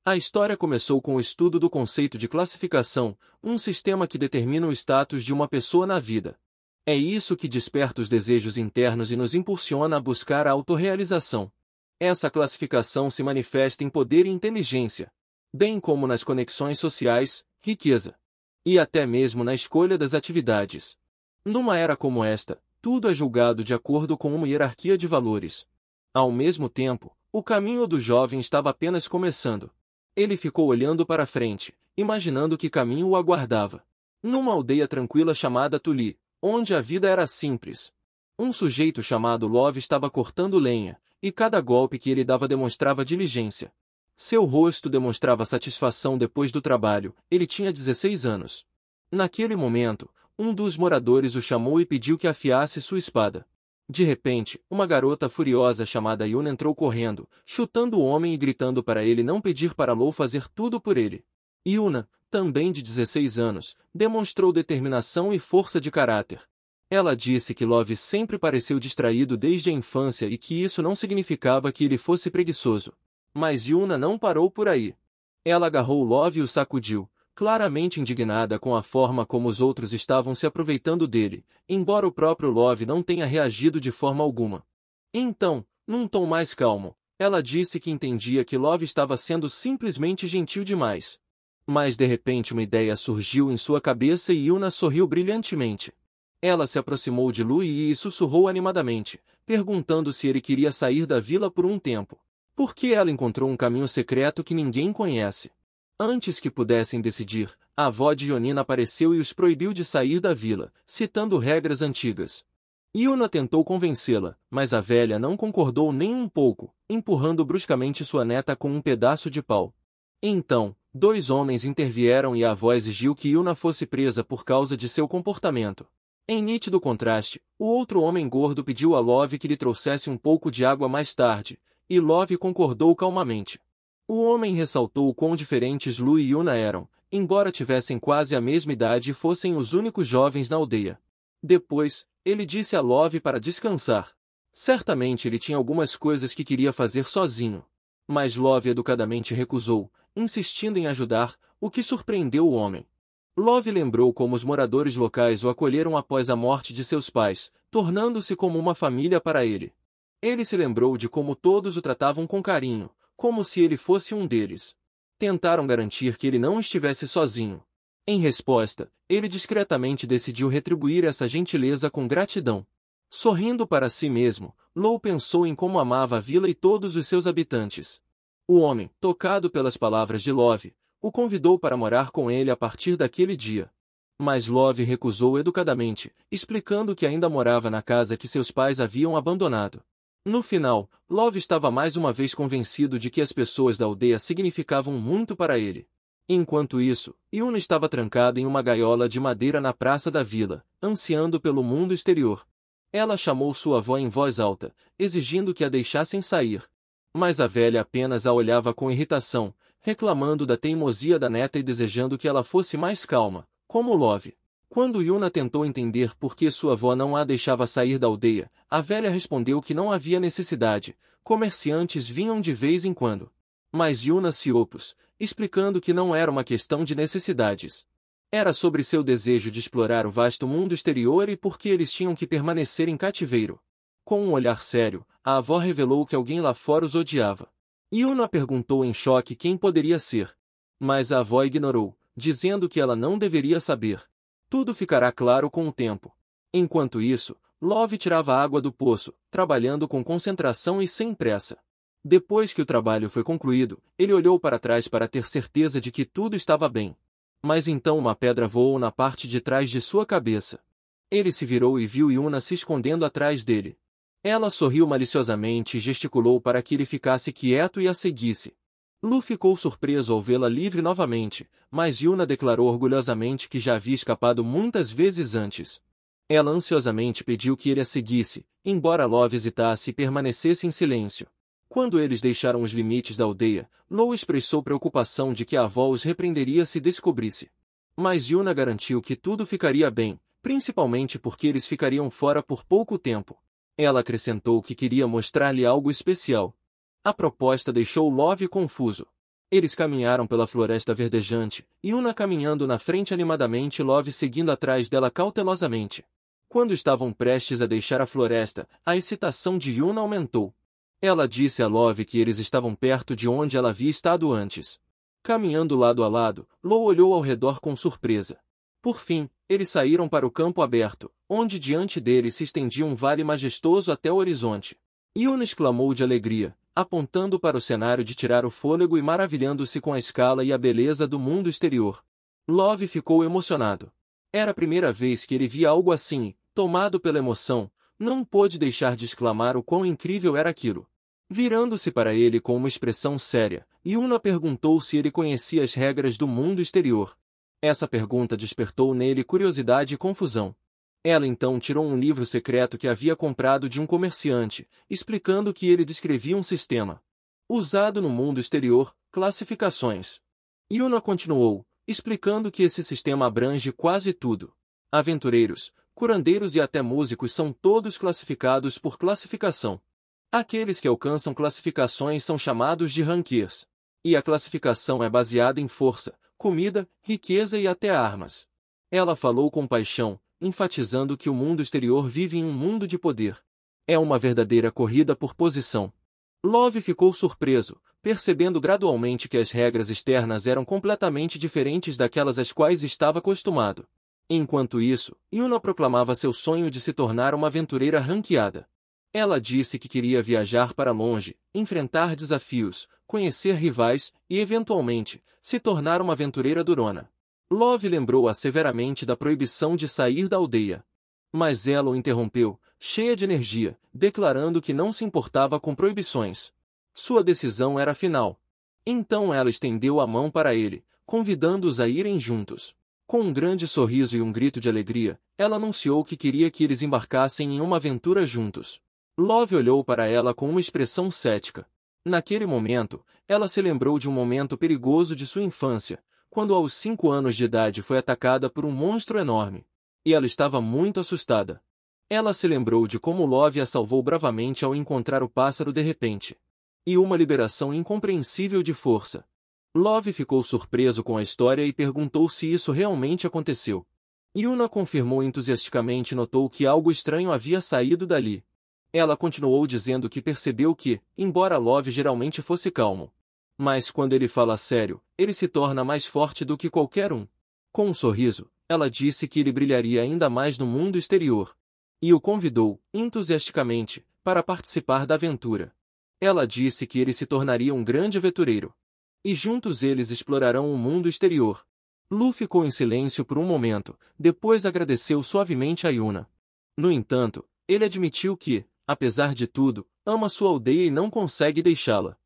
A história começou com o estudo do conceito de classificação, um sistema que determina o status de uma pessoa na vida. É isso que desperta os desejos internos e nos impulsiona a buscar a autorrealização. Essa classificação se manifesta em poder e inteligência, bem como nas conexões sociais, riqueza e até mesmo na escolha das atividades. Numa era como esta, tudo é julgado de acordo com uma hierarquia de valores. Ao mesmo tempo, o caminho do jovem estava apenas começando. Ele ficou olhando para frente, imaginando que caminho o aguardava. Numa aldeia tranquila chamada Tuli, onde a vida era simples. Um sujeito chamado Love estava cortando lenha, e cada golpe que ele dava demonstrava diligência. Seu rosto demonstrava satisfação depois do trabalho. Ele tinha 16 anos. Naquele momento, um dos moradores o chamou e pediu que afiasse sua espada. De repente, uma garota furiosa chamada Yuna entrou correndo, chutando o homem e gritando para ele não pedir para Lou fazer tudo por ele. Yuna, também de 16 anos, demonstrou determinação e força de caráter. Ela disse que Love sempre pareceu distraído desde a infância e que isso não significava que ele fosse preguiçoso. Mas Yuna não parou por aí. Ela agarrou Love e o sacudiu, claramente indignada com a forma como os outros estavam se aproveitando dele, embora o próprio Love não tenha reagido de forma alguma. Então, num tom mais calmo, ela disse que entendia que Love estava sendo simplesmente gentil demais. Mas de repente uma ideia surgiu em sua cabeça e Yuna sorriu brilhantemente. Ela se aproximou de Lu e sussurrou animadamente, perguntando se ele queria sair da vila por um tempo. Porque ela encontrou um caminho secreto que ninguém conhece. Antes que pudessem decidir, a avó de Yonina apareceu e os proibiu de sair da vila, citando regras antigas. Yuna tentou convencê-la, mas a velha não concordou nem um pouco, empurrando bruscamente sua neta com um pedaço de pau. Então, 2 homens intervieram e a avó exigiu que Yuna fosse presa por causa de seu comportamento. Em nítido contraste, o outro homem gordo pediu a Love que lhe trouxesse um pouco de água mais tarde, e Love concordou calmamente. O homem ressaltou o quão diferentes Lu e Yuna eram, embora tivessem quase a mesma idade e fossem os únicos jovens na aldeia. Depois, ele disse a Love para descansar. Certamente ele tinha algumas coisas que queria fazer sozinho. Mas Love educadamente recusou, insistindo em ajudar, o que surpreendeu o homem. Love lembrou como os moradores locais o acolheram após a morte de seus pais, tornando-se como uma família para ele. Ele se lembrou de como todos o tratavam com carinho, como se ele fosse um deles. Tentaram garantir que ele não estivesse sozinho. Em resposta, ele discretamente decidiu retribuir essa gentileza com gratidão. Sorrindo para si mesmo, Lou pensou em como amava a vila e todos os seus habitantes. O homem, tocado pelas palavras de Love, o convidou para morar com ele a partir daquele dia. Mas Love recusou educadamente, explicando que ainda morava na casa que seus pais haviam abandonado. No final, Love estava mais uma vez convencido de que as pessoas da aldeia significavam muito para ele. Enquanto isso, Yuna estava trancada em uma gaiola de madeira na praça da vila, ansiando pelo mundo exterior. Ela chamou sua avó em voz alta, exigindo que a deixassem sair. Mas a velha apenas a olhava com irritação, reclamando da teimosia da neta e desejando que ela fosse mais calma, como Love. Quando Yuna tentou entender por que sua avó não a deixava sair da aldeia, a velha respondeu que não havia necessidade, comerciantes vinham de vez em quando. Mas Yuna se opôs, explicando que não era uma questão de necessidades. Era sobre seu desejo de explorar o vasto mundo exterior e por que eles tinham que permanecer em cativeiro. Com um olhar sério, a avó revelou que alguém lá fora os odiava. Yuna perguntou em choque quem poderia ser. Mas a avó ignorou, dizendo que ela não deveria saber. Tudo ficará claro com o tempo. Enquanto isso, Love tirava água do poço, trabalhando com concentração e sem pressa. Depois que o trabalho foi concluído, ele olhou para trás para ter certeza de que tudo estava bem. Mas então uma pedra voou na parte de trás de sua cabeça. Ele se virou e viu Yuna se escondendo atrás dele. Ela sorriu maliciosamente e gesticulou para que ele ficasse quieto e a seguisse. Lu ficou surpreso ao vê-la livre novamente, mas Yuna declarou orgulhosamente que já havia escapado muitas vezes antes. Ela ansiosamente pediu que ele a seguisse, embora Love hesitasse e permanecesse em silêncio. Quando eles deixaram os limites da aldeia, Lou expressou preocupação de que a avó os repreenderia se descobrisse. Mas Yuna garantiu que tudo ficaria bem, principalmente porque eles ficariam fora por pouco tempo. Ela acrescentou que queria mostrar-lhe algo especial. A proposta deixou Love confuso. Eles caminharam pela floresta verdejante, Yuna caminhando na frente animadamente e Love seguindo atrás dela cautelosamente. Quando estavam prestes a deixar a floresta, a excitação de Yuna aumentou. Ela disse a Love que eles estavam perto de onde ela havia estado antes. Caminhando lado a lado, Lo olhou ao redor com surpresa. Por fim, eles saíram para o campo aberto, onde diante deles se estendia um vale majestoso até o horizonte. Yuna exclamou de alegria, apontando para o cenário de tirar o fôlego e maravilhando-se com a escala e a beleza do mundo exterior. Love ficou emocionado. Era a primeira vez que ele via algo assim e, tomado pela emoção, não pôde deixar de exclamar o quão incrível era aquilo. Virando-se para ele com uma expressão séria, Yuna perguntou se ele conhecia as regras do mundo exterior. Essa pergunta despertou nele curiosidade e confusão. Ela então tirou um livro secreto que havia comprado de um comerciante, explicando que ele descrevia um sistema usado no mundo exterior, classificações. Yuna continuou, explicando que esse sistema abrange quase tudo. Aventureiros, curandeiros e até músicos são todos classificados por classificação. Aqueles que alcançam classificações são chamados de ranquiers. E a classificação é baseada em força, comida, riqueza e até armas. Ela falou com paixão, enfatizando que o mundo exterior vive em um mundo de poder. É uma verdadeira corrida por posição. Love ficou surpreso, percebendo gradualmente que as regras externas eram completamente diferentes daquelas às quais estava acostumado. Enquanto isso, Yuna proclamava seu sonho de se tornar uma aventureira ranqueada. Ela disse que queria viajar para longe, enfrentar desafios, conhecer rivais e, eventualmente, se tornar uma aventureira durona. Love lembrou-a severamente da proibição de sair da aldeia. Mas ela o interrompeu, cheia de energia, declarando que não se importava com proibições. Sua decisão era final. Então ela estendeu a mão para ele, convidando-os a irem juntos. Com um grande sorriso e um grito de alegria, ela anunciou que queria que eles embarcassem em uma aventura juntos. Love olhou para ela com uma expressão cética. Naquele momento, ela se lembrou de um momento perigoso de sua infância, quando aos 5 anos de idade foi atacada por um monstro enorme. E ela estava muito assustada. Ela se lembrou de como Love a salvou bravamente ao encontrar o pássaro de repente. E uma liberação incompreensível de força. Love ficou surpreso com a história e perguntou se isso realmente aconteceu. Yuna confirmou entusiasticamente e notou que algo estranho havia saído dali. Ela continuou dizendo que percebeu que, embora Love geralmente fosse calmo, mas quando ele fala sério, ele se torna mais forte do que qualquer um. Com um sorriso, ela disse que ele brilharia ainda mais no mundo exterior. E o convidou, entusiasticamente, para participar da aventura. Ela disse que ele se tornaria um grande aventureiro. E juntos eles explorarão o mundo exterior. Lu ficou em silêncio por um momento, depois agradeceu suavemente a Yuna. No entanto, ele admitiu que, apesar de tudo, ama sua aldeia e não consegue deixá-la.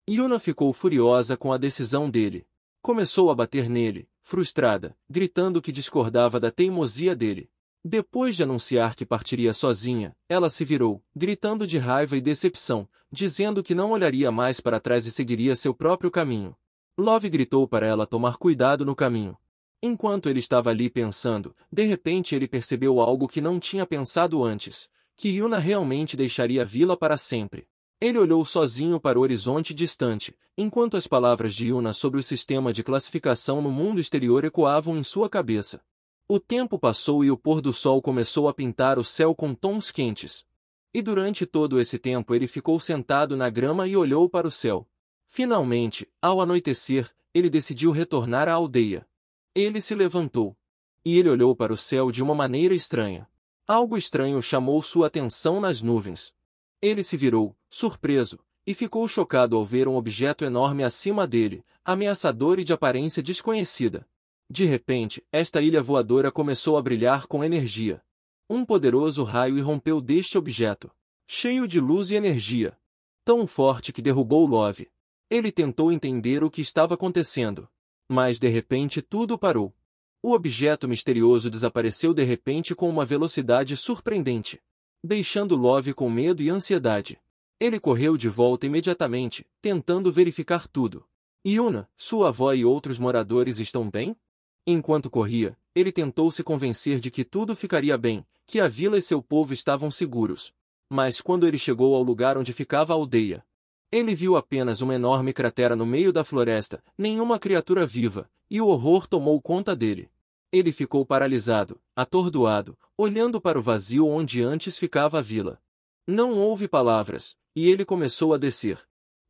Yuna ficou furiosa com a decisão dele. Começou a bater nele, frustrada, gritando que discordava da teimosia dele. Depois de anunciar que partiria sozinha, ela se virou, gritando de raiva e decepção, dizendo que não olharia mais para trás e seguiria seu próprio caminho. Love gritou para ela tomar cuidado no caminho. Enquanto ele estava ali pensando, de repente ele percebeu algo que não tinha pensado antes, que Yuna realmente deixaria a vila para sempre. Ele olhou sozinho para o horizonte distante, enquanto as palavras de Yuna sobre o sistema de classificação no mundo exterior ecoavam em sua cabeça. O tempo passou e o pôr do sol começou a pintar o céu com tons quentes. E durante todo esse tempo ele ficou sentado na grama e olhou para o céu. Finalmente, ao anoitecer, ele decidiu retornar à aldeia. Ele se levantou. E ele olhou para o céu de uma maneira estranha. Algo estranho chamou sua atenção nas nuvens. Ele se virou, surpreso, e ficou chocado ao ver um objeto enorme acima dele, ameaçador e de aparência desconhecida. De repente, esta ilha voadora começou a brilhar com energia. Um poderoso raio irrompeu deste objeto, cheio de luz e energia, tão forte que derrubou Love. Ele tentou entender o que estava acontecendo, mas de repente tudo parou. O objeto misterioso desapareceu de repente com uma velocidade surpreendente, deixando Love com medo e ansiedade. Ele correu de volta imediatamente, tentando verificar tudo. Yuna, sua avó e outros moradores estão bem? Enquanto corria, ele tentou se convencer de que tudo ficaria bem, que a vila e seu povo estavam seguros. Mas quando ele chegou ao lugar onde ficava a aldeia, Ele viu apenas uma enorme cratera no meio da floresta, nenhuma criatura viva, e o horror tomou conta dele. Ele ficou paralisado, atordoado, olhando para o vazio onde antes ficava a vila. Não houve palavras, e ele começou a descer.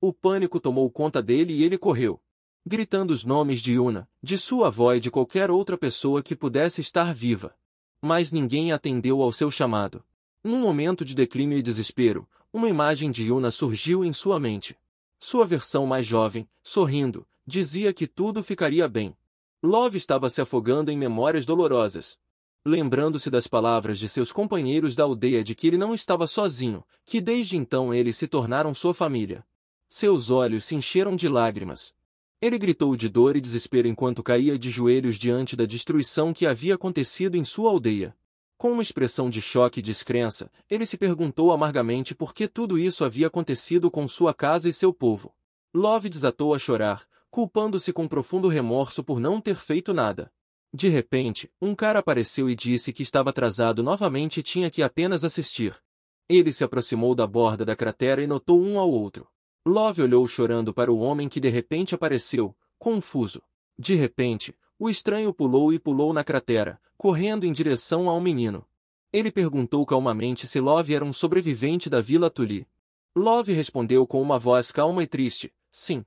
O pânico tomou conta dele e ele correu, gritando os nomes de Yuna, de sua avó e de qualquer outra pessoa que pudesse estar viva. Mas ninguém atendeu ao seu chamado. Num momento de declínio e desespero, uma imagem de Yuna surgiu em sua mente. Sua versão mais jovem, sorrindo, dizia que tudo ficaria bem. Love estava se afogando em memórias dolorosas. Lembrando-se das palavras de seus companheiros da aldeia de que ele não estava sozinho, que desde então eles se tornaram sua família. Seus olhos se encheram de lágrimas. Ele gritou de dor e desespero enquanto caía de joelhos diante da destruição que havia acontecido em sua aldeia. Com uma expressão de choque e descrença, ele se perguntou amargamente por que tudo isso havia acontecido com sua casa e seu povo. Love desatou a chorar, culpando-se com profundo remorso por não ter feito nada. De repente, um cara apareceu e disse que estava atrasado novamente e tinha que apenas assistir. Ele se aproximou da borda da cratera e notou um ao outro. Love olhou chorando para o homem que de repente apareceu, confuso. De repente, o estranho pulou e pulou na cratera, correndo em direção ao menino. Ele perguntou calmamente se Love era um sobrevivente da Vila Tuli. Love respondeu com uma voz calma e triste, sim.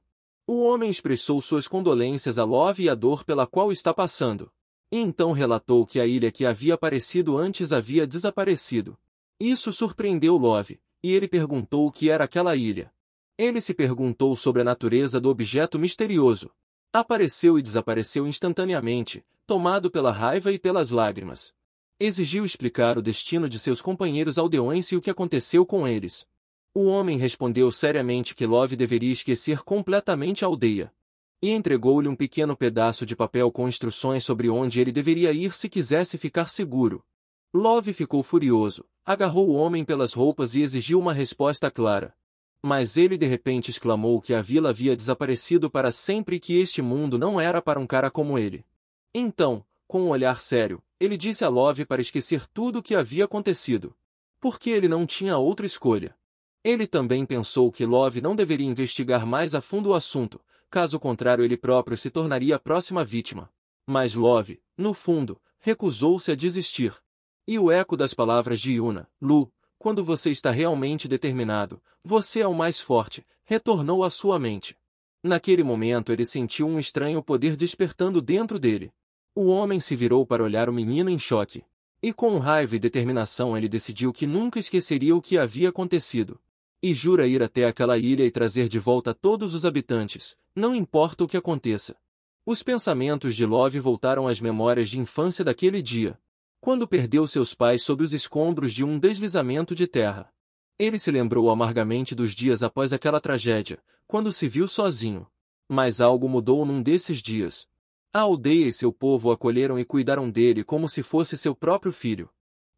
O homem expressou suas condolências a Love e a dor pela qual está passando. E então relatou que a ilha que havia aparecido antes havia desaparecido. Isso surpreendeu Love, e ele perguntou o que era aquela ilha. Ele se perguntou sobre a natureza do objeto misterioso. Apareceu e desapareceu instantaneamente, tomado pela raiva e pelas lágrimas. Exigiu explicar o destino de seus companheiros aldeões e o que aconteceu com eles. O homem respondeu seriamente que Love deveria esquecer completamente a aldeia. E entregou-lhe um pequeno pedaço de papel com instruções sobre onde ele deveria ir se quisesse ficar seguro. Love ficou furioso, agarrou o homem pelas roupas e exigiu uma resposta clara. Mas ele de repente exclamou que a vila havia desaparecido para sempre e que este mundo não era para um cara como ele. Então, com um olhar sério, ele disse a Love para esquecer tudo o que havia acontecido. Porque ele não tinha outra escolha. Ele também pensou que Love não deveria investigar mais a fundo o assunto, caso contrário ele próprio se tornaria a próxima vítima. Mas Love, no fundo, recusou-se a desistir. E o eco das palavras de Yuna, Lu, quando você está realmente determinado, você é o mais forte, retornou à sua mente. Naquele momento ele sentiu um estranho poder despertando dentro dele. O homem se virou para olhar o menino em choque. E com raiva e determinação ele decidiu que nunca esqueceria o que havia acontecido. E jura ir até aquela ilha e trazer de volta todos os habitantes, não importa o que aconteça. Os pensamentos de Love voltaram às memórias de infância daquele dia, quando perdeu seus pais sob os escombros de um deslizamento de terra. Ele se lembrou amargamente dos dias após aquela tragédia, quando se viu sozinho. Mas algo mudou num desses dias. A aldeia e seu povo o acolheram e cuidaram dele como se fosse seu próprio filho.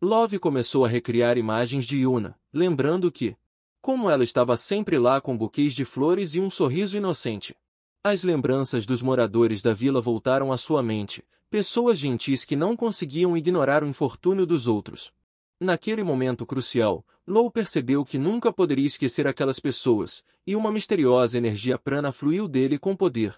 Love começou a recriar imagens de Yuna, lembrando que, como ela estava sempre lá com buquês de flores e um sorriso inocente. As lembranças dos moradores da vila voltaram à sua mente, pessoas gentis que não conseguiam ignorar o infortúnio dos outros. Naquele momento crucial, Lou percebeu que nunca poderia esquecer aquelas pessoas, e uma misteriosa energia prana fluiu dele com poder.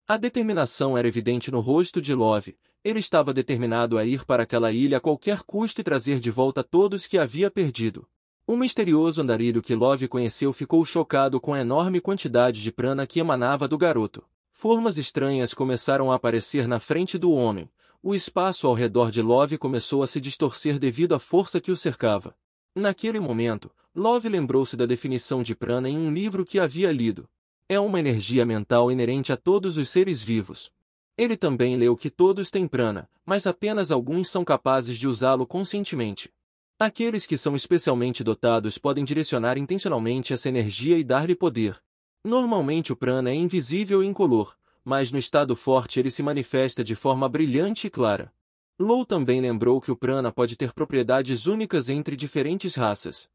A determinação era evidente no rosto de Love, ele estava determinado a ir para aquela ilha a qualquer custo e trazer de volta todos que havia perdido. O misterioso andarilho que Love conheceu ficou chocado com a enorme quantidade de prana que emanava do garoto. Formas estranhas começaram a aparecer na frente do homem. O espaço ao redor de Love começou a se distorcer devido à força que o cercava. Naquele momento, Love lembrou-se da definição de prana em um livro que havia lido. É uma energia mental inerente a todos os seres vivos. Ele também leu que todos têm prana, mas apenas alguns são capazes de usá-lo conscientemente. Aqueles que são especialmente dotados podem direcionar intencionalmente essa energia e dar-lhe poder. Normalmente o prana é invisível e incolor, mas no estado forte ele se manifesta de forma brilhante e clara. Lou também lembrou que o prana pode ter propriedades únicas entre diferentes raças.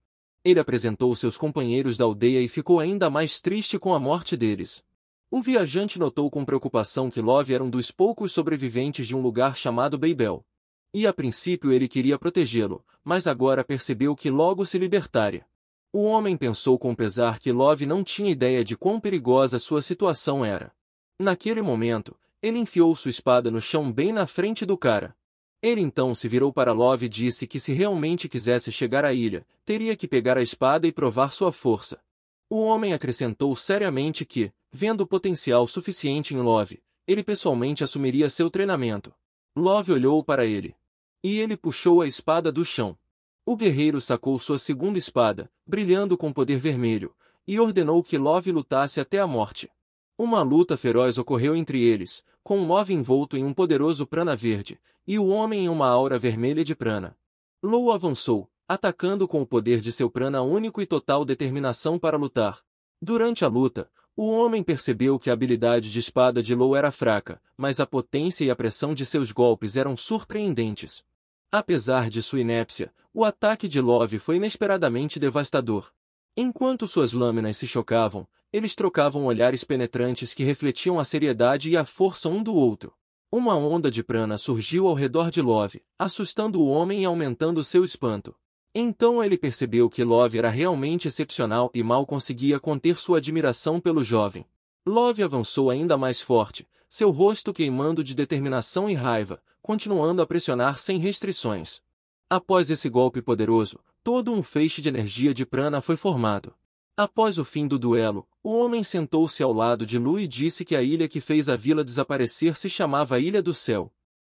Ele apresentou seus companheiros da aldeia e ficou ainda mais triste com a morte deles. O viajante notou com preocupação que Love era um dos poucos sobreviventes de um lugar chamado Beibel. E a princípio ele queria protegê-lo, mas agora percebeu que logo se libertaria. O homem pensou com pesar que Love não tinha ideia de quão perigosa sua situação era. Naquele momento, ele enfiou sua espada no chão bem na frente do cara. Ele então se virou para Love e disse que se realmente quisesse chegar à ilha, teria que pegar a espada e provar sua força. O homem acrescentou seriamente que, vendo potencial suficiente em Love, ele pessoalmente assumiria seu treinamento. Love olhou para ele. E ele puxou a espada do chão. O guerreiro sacou sua segunda espada, brilhando com poder vermelho, e ordenou que Love lutasse até a morte. Uma luta feroz ocorreu entre eles, com Love envolto em um poderoso prana verde, e o homem em uma aura vermelha de prana. Law avançou, atacando com o poder de seu prana único e total determinação para lutar. Durante a luta, o homem percebeu que a habilidade de espada de Law era fraca, mas a potência e a pressão de seus golpes eram surpreendentes. Apesar de sua inépcia, o ataque de Love foi inesperadamente devastador. Enquanto suas lâminas se chocavam, eles trocavam olhares penetrantes que refletiam a seriedade e a força um do outro. Uma onda de prana surgiu ao redor de Love, assustando o homem e aumentando seu espanto. Então ele percebeu que Love era realmente excepcional e mal conseguia conter sua admiração pelo jovem. Love avançou ainda mais forte, seu rosto queimando de determinação e raiva, continuando a pressionar sem restrições. Após esse golpe poderoso, todo um feixe de energia de prana foi formado. Após o fim do duelo, o homem sentou-se ao lado de Lu e disse que a ilha que fez a vila desaparecer se chamava Ilha do Céu.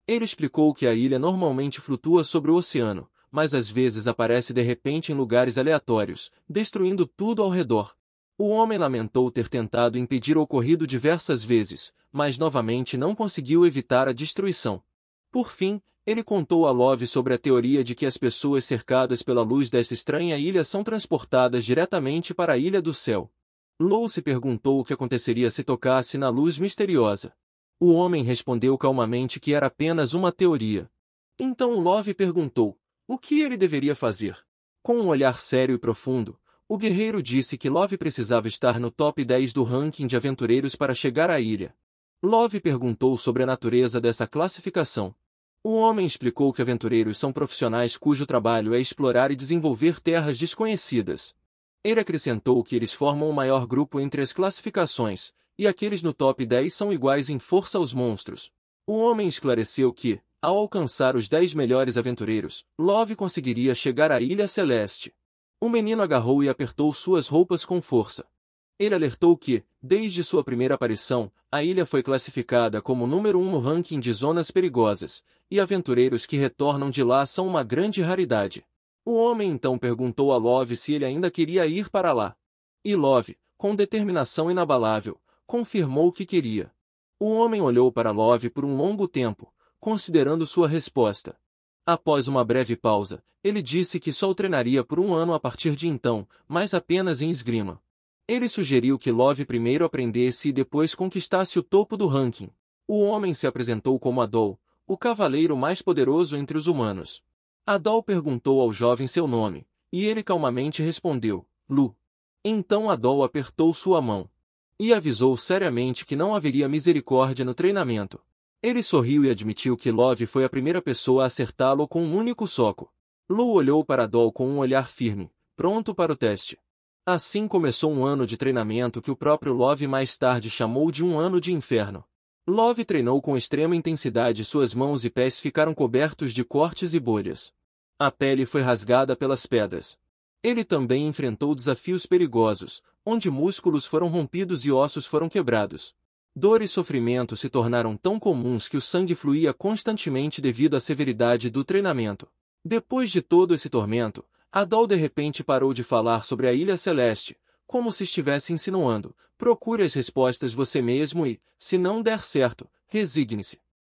Ele explicou que a ilha normalmente flutua sobre o oceano, mas às vezes aparece de repente em lugares aleatórios, destruindo tudo ao redor. O homem lamentou ter tentado impedir o ocorrido diversas vezes, mas novamente não conseguiu evitar a destruição. Por fim, ele contou a Love sobre a teoria de que as pessoas cercadas pela luz dessa estranha ilha são transportadas diretamente para a Ilha do Céu. Law se perguntou o que aconteceria se tocasse na luz misteriosa. O homem respondeu calmamente que era apenas uma teoria. Então Love perguntou, o que ele deveria fazer? Com um olhar sério e profundo, o guerreiro disse que Love precisava estar no top 10 do ranking de aventureiros para chegar à ilha. Love perguntou sobre a natureza dessa classificação. O homem explicou que aventureiros são profissionais cujo trabalho é explorar e desenvolver terras desconhecidas. Ele acrescentou que eles formam o maior grupo entre as classificações, e aqueles no top 10 são iguais em força aos monstros. O homem esclareceu que, ao alcançar os 10 melhores aventureiros, Love conseguiria chegar à Ilha Celeste. O menino agarrou e apertou suas roupas com força. Ele alertou que, desde sua primeira aparição, a ilha foi classificada como número 1 no ranking de zonas perigosas, e aventureiros que retornam de lá são uma grande raridade. O homem então perguntou a Love se ele ainda queria ir para lá. E Love, com determinação inabalável, confirmou que queria. O homem olhou para Love por um longo tempo, considerando sua resposta. Após uma breve pausa, ele disse que só o treinaria por um ano a partir de então, mas apenas em esgrima. Ele sugeriu que Love primeiro aprendesse e depois conquistasse o topo do ranking. O homem se apresentou como Adol, o cavaleiro mais poderoso entre os humanos. Adol perguntou ao jovem seu nome, e ele calmamente respondeu, Lu. Então Adol apertou sua mão. E avisou seriamente que não haveria misericórdia no treinamento. Ele sorriu e admitiu que Love foi a primeira pessoa a acertá-lo com um único soco. Lu olhou para Adol com um olhar firme, pronto para o teste. Assim começou um ano de treinamento que o próprio Love mais tarde chamou de um ano de inferno. Love treinou com extrema intensidade e suas mãos e pés ficaram cobertos de cortes e bolhas. A pele foi rasgada pelas pedras. Ele também enfrentou desafios perigosos, onde músculos foram rompidos e ossos foram quebrados. Dor e sofrimento se tornaram tão comuns que o sangue fluía constantemente devido à severidade do treinamento. Depois de todo esse tormento, Adol de repente parou de falar sobre a Ilha Celeste, como se estivesse insinuando, procure as respostas você mesmo e, se não der certo, resigne-se.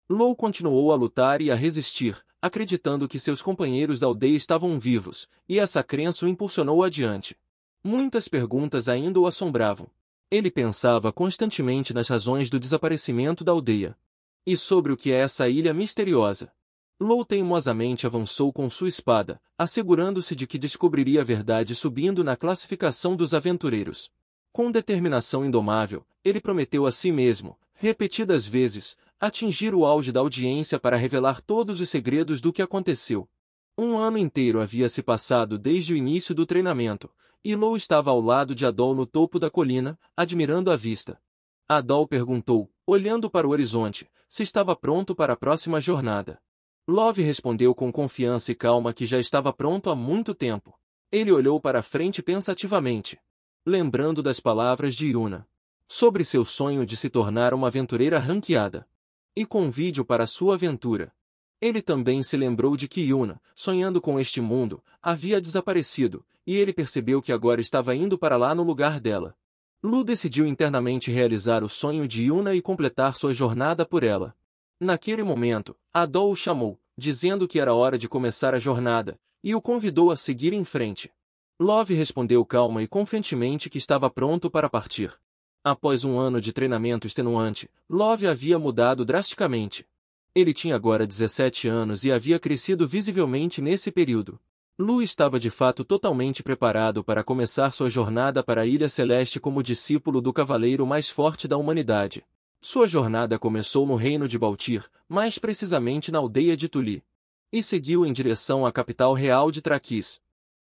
Law continuou a lutar e a resistir, acreditando que seus companheiros da aldeia estavam vivos, e essa crença o impulsionou adiante. Muitas perguntas ainda o assombravam. Ele pensava constantemente nas razões do desaparecimento da aldeia. E sobre o que é essa ilha misteriosa. Law teimosamente avançou com sua espada, assegurando-se de que descobriria a verdade subindo na classificação dos aventureiros. Com determinação indomável, ele prometeu a si mesmo, repetidas vezes, atingir o auge da audiência para revelar todos os segredos do que aconteceu. Um ano inteiro havia se passado desde o início do treinamento, e Lou estava ao lado de Adol no topo da colina, admirando a vista. Adol perguntou, olhando para o horizonte, se estava pronto para a próxima jornada. Love respondeu com confiança e calma que já estava pronto há muito tempo. Ele olhou para a frente pensativamente, lembrando das palavras de Yuna sobre seu sonho de se tornar uma aventureira ranqueada e com vídeo para sua aventura. Ele também se lembrou de que Yuna, sonhando com este mundo, havia desaparecido, e ele percebeu que agora estava indo para lá no lugar dela. Lu decidiu internamente realizar o sonho de Yuna e completar sua jornada por ela. Naquele momento, Adol o chamou, dizendo que era hora de começar a jornada, e o convidou a seguir em frente. Love respondeu calma e confiantemente que estava pronto para partir. Após um ano de treinamento extenuante, Love havia mudado drasticamente. Ele tinha agora 17 anos e havia crescido visivelmente nesse período. Lu estava de fato totalmente preparado para começar sua jornada para a Ilha Celeste como discípulo do cavaleiro mais forte da humanidade. Sua jornada começou no reino de Baltir, mais precisamente na aldeia de Tuli, e seguiu em direção à capital real de Traquis.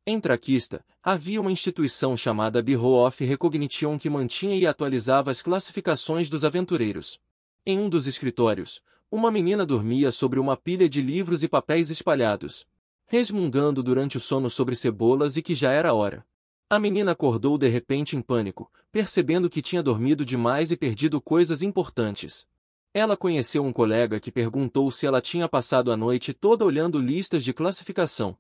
Em Traquista, havia uma instituição chamada Bureau of Recognition que mantinha e atualizava as classificações dos aventureiros. Em um dos escritórios, uma menina dormia sobre uma pilha de livros e papéis espalhados, resmungando durante o sono sobre cebolas e que já era hora. A menina acordou de repente em pânico, percebendo que tinha dormido demais e perdido coisas importantes. Ela conheceu um colega que perguntou se ela tinha passado a noite toda olhando listas de classificação.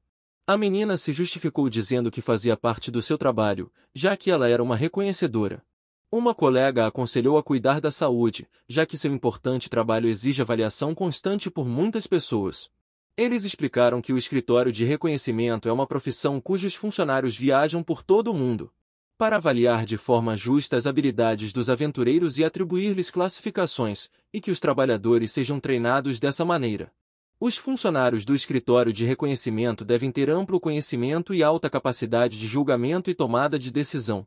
A menina se justificou dizendo que fazia parte do seu trabalho, já que ela era uma reconhecedora. Uma colega a aconselhou a cuidar da saúde, já que seu importante trabalho exige avaliação constante por muitas pessoas. Eles explicaram que o escritório de reconhecimento é uma profissão cujos funcionários viajam por todo o mundo para avaliar de forma justa as habilidades dos aventureiros e atribuir-lhes classificações, e que os trabalhadores sejam treinados dessa maneira. Os funcionários do escritório de reconhecimento devem ter amplo conhecimento e alta capacidade de julgamento e tomada de decisão.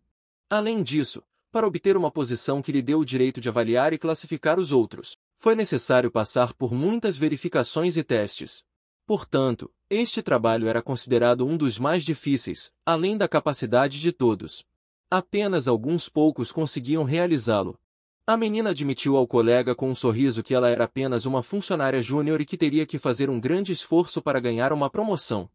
Além disso, para obter uma posição que lhe dê o direito de avaliar e classificar os outros, foi necessário passar por muitas verificações e testes. Portanto, este trabalho era considerado um dos mais difíceis, além da capacidade de todos. Apenas alguns poucos conseguiam realizá-lo. A menina admitiu ao colega com um sorriso que ela era apenas uma funcionária júnior e que teria que fazer um grande esforço para ganhar uma promoção.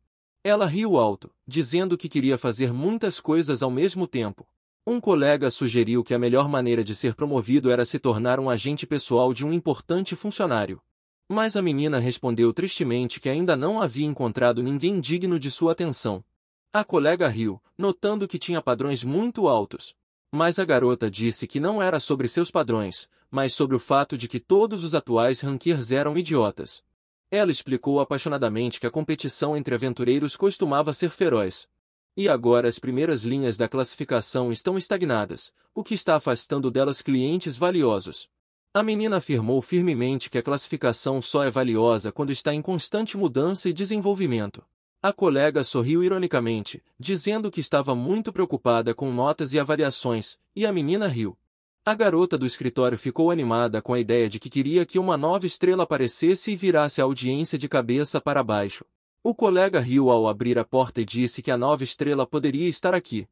Ela riu alto, dizendo que queria fazer muitas coisas ao mesmo tempo. Um colega sugeriu que a melhor maneira de ser promovido era se tornar um agente pessoal de um importante funcionário. Mas a menina respondeu tristemente que ainda não havia encontrado ninguém digno de sua atenção. A colega riu, notando que tinha padrões muito altos. Mas a garota disse que não era sobre seus padrões, mas sobre o fato de que todos os atuais ranqueers eram idiotas. Ela explicou apaixonadamente que a competição entre aventureiros costumava ser feroz. E agora as primeiras linhas da classificação estão estagnadas, o que está afastando delas clientes valiosos. A menina afirmou firmemente que a classificação só é valiosa quando está em constante mudança e desenvolvimento. A colega sorriu ironicamente, dizendo que estava muito preocupada com notas e avaliações, e a menina riu. A garota do escritório ficou animada com a ideia de que queria que uma nova estrela aparecesse e virasse a audiência de cabeça para baixo. O colega riu ao abrir a porta e disse que a nova estrela poderia estar aqui.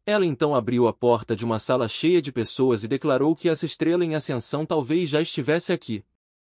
Ela então abriu a porta de uma sala cheia de pessoas e declarou que essa estrela em ascensão talvez já estivesse aqui.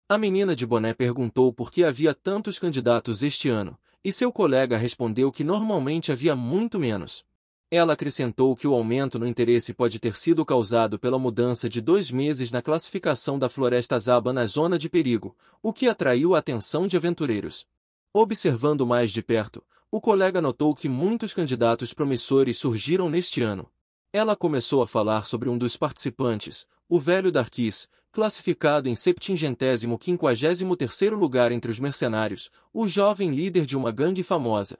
A menina de boné perguntou por que havia tantos candidatos este ano, e seu colega respondeu que normalmente havia muito menos. Ela acrescentou que o aumento no interesse pode ter sido causado pela mudança de 2 meses na classificação da Floresta Zaba na zona de perigo, o que atraiu a atenção de aventureiros. Observando mais de perto, o colega notou que muitos candidatos promissores surgiram neste ano. Ela começou a falar sobre um dos participantes, o velho Darkis, classificado em 753º lugar entre os mercenários, o jovem líder de uma gangue famosa.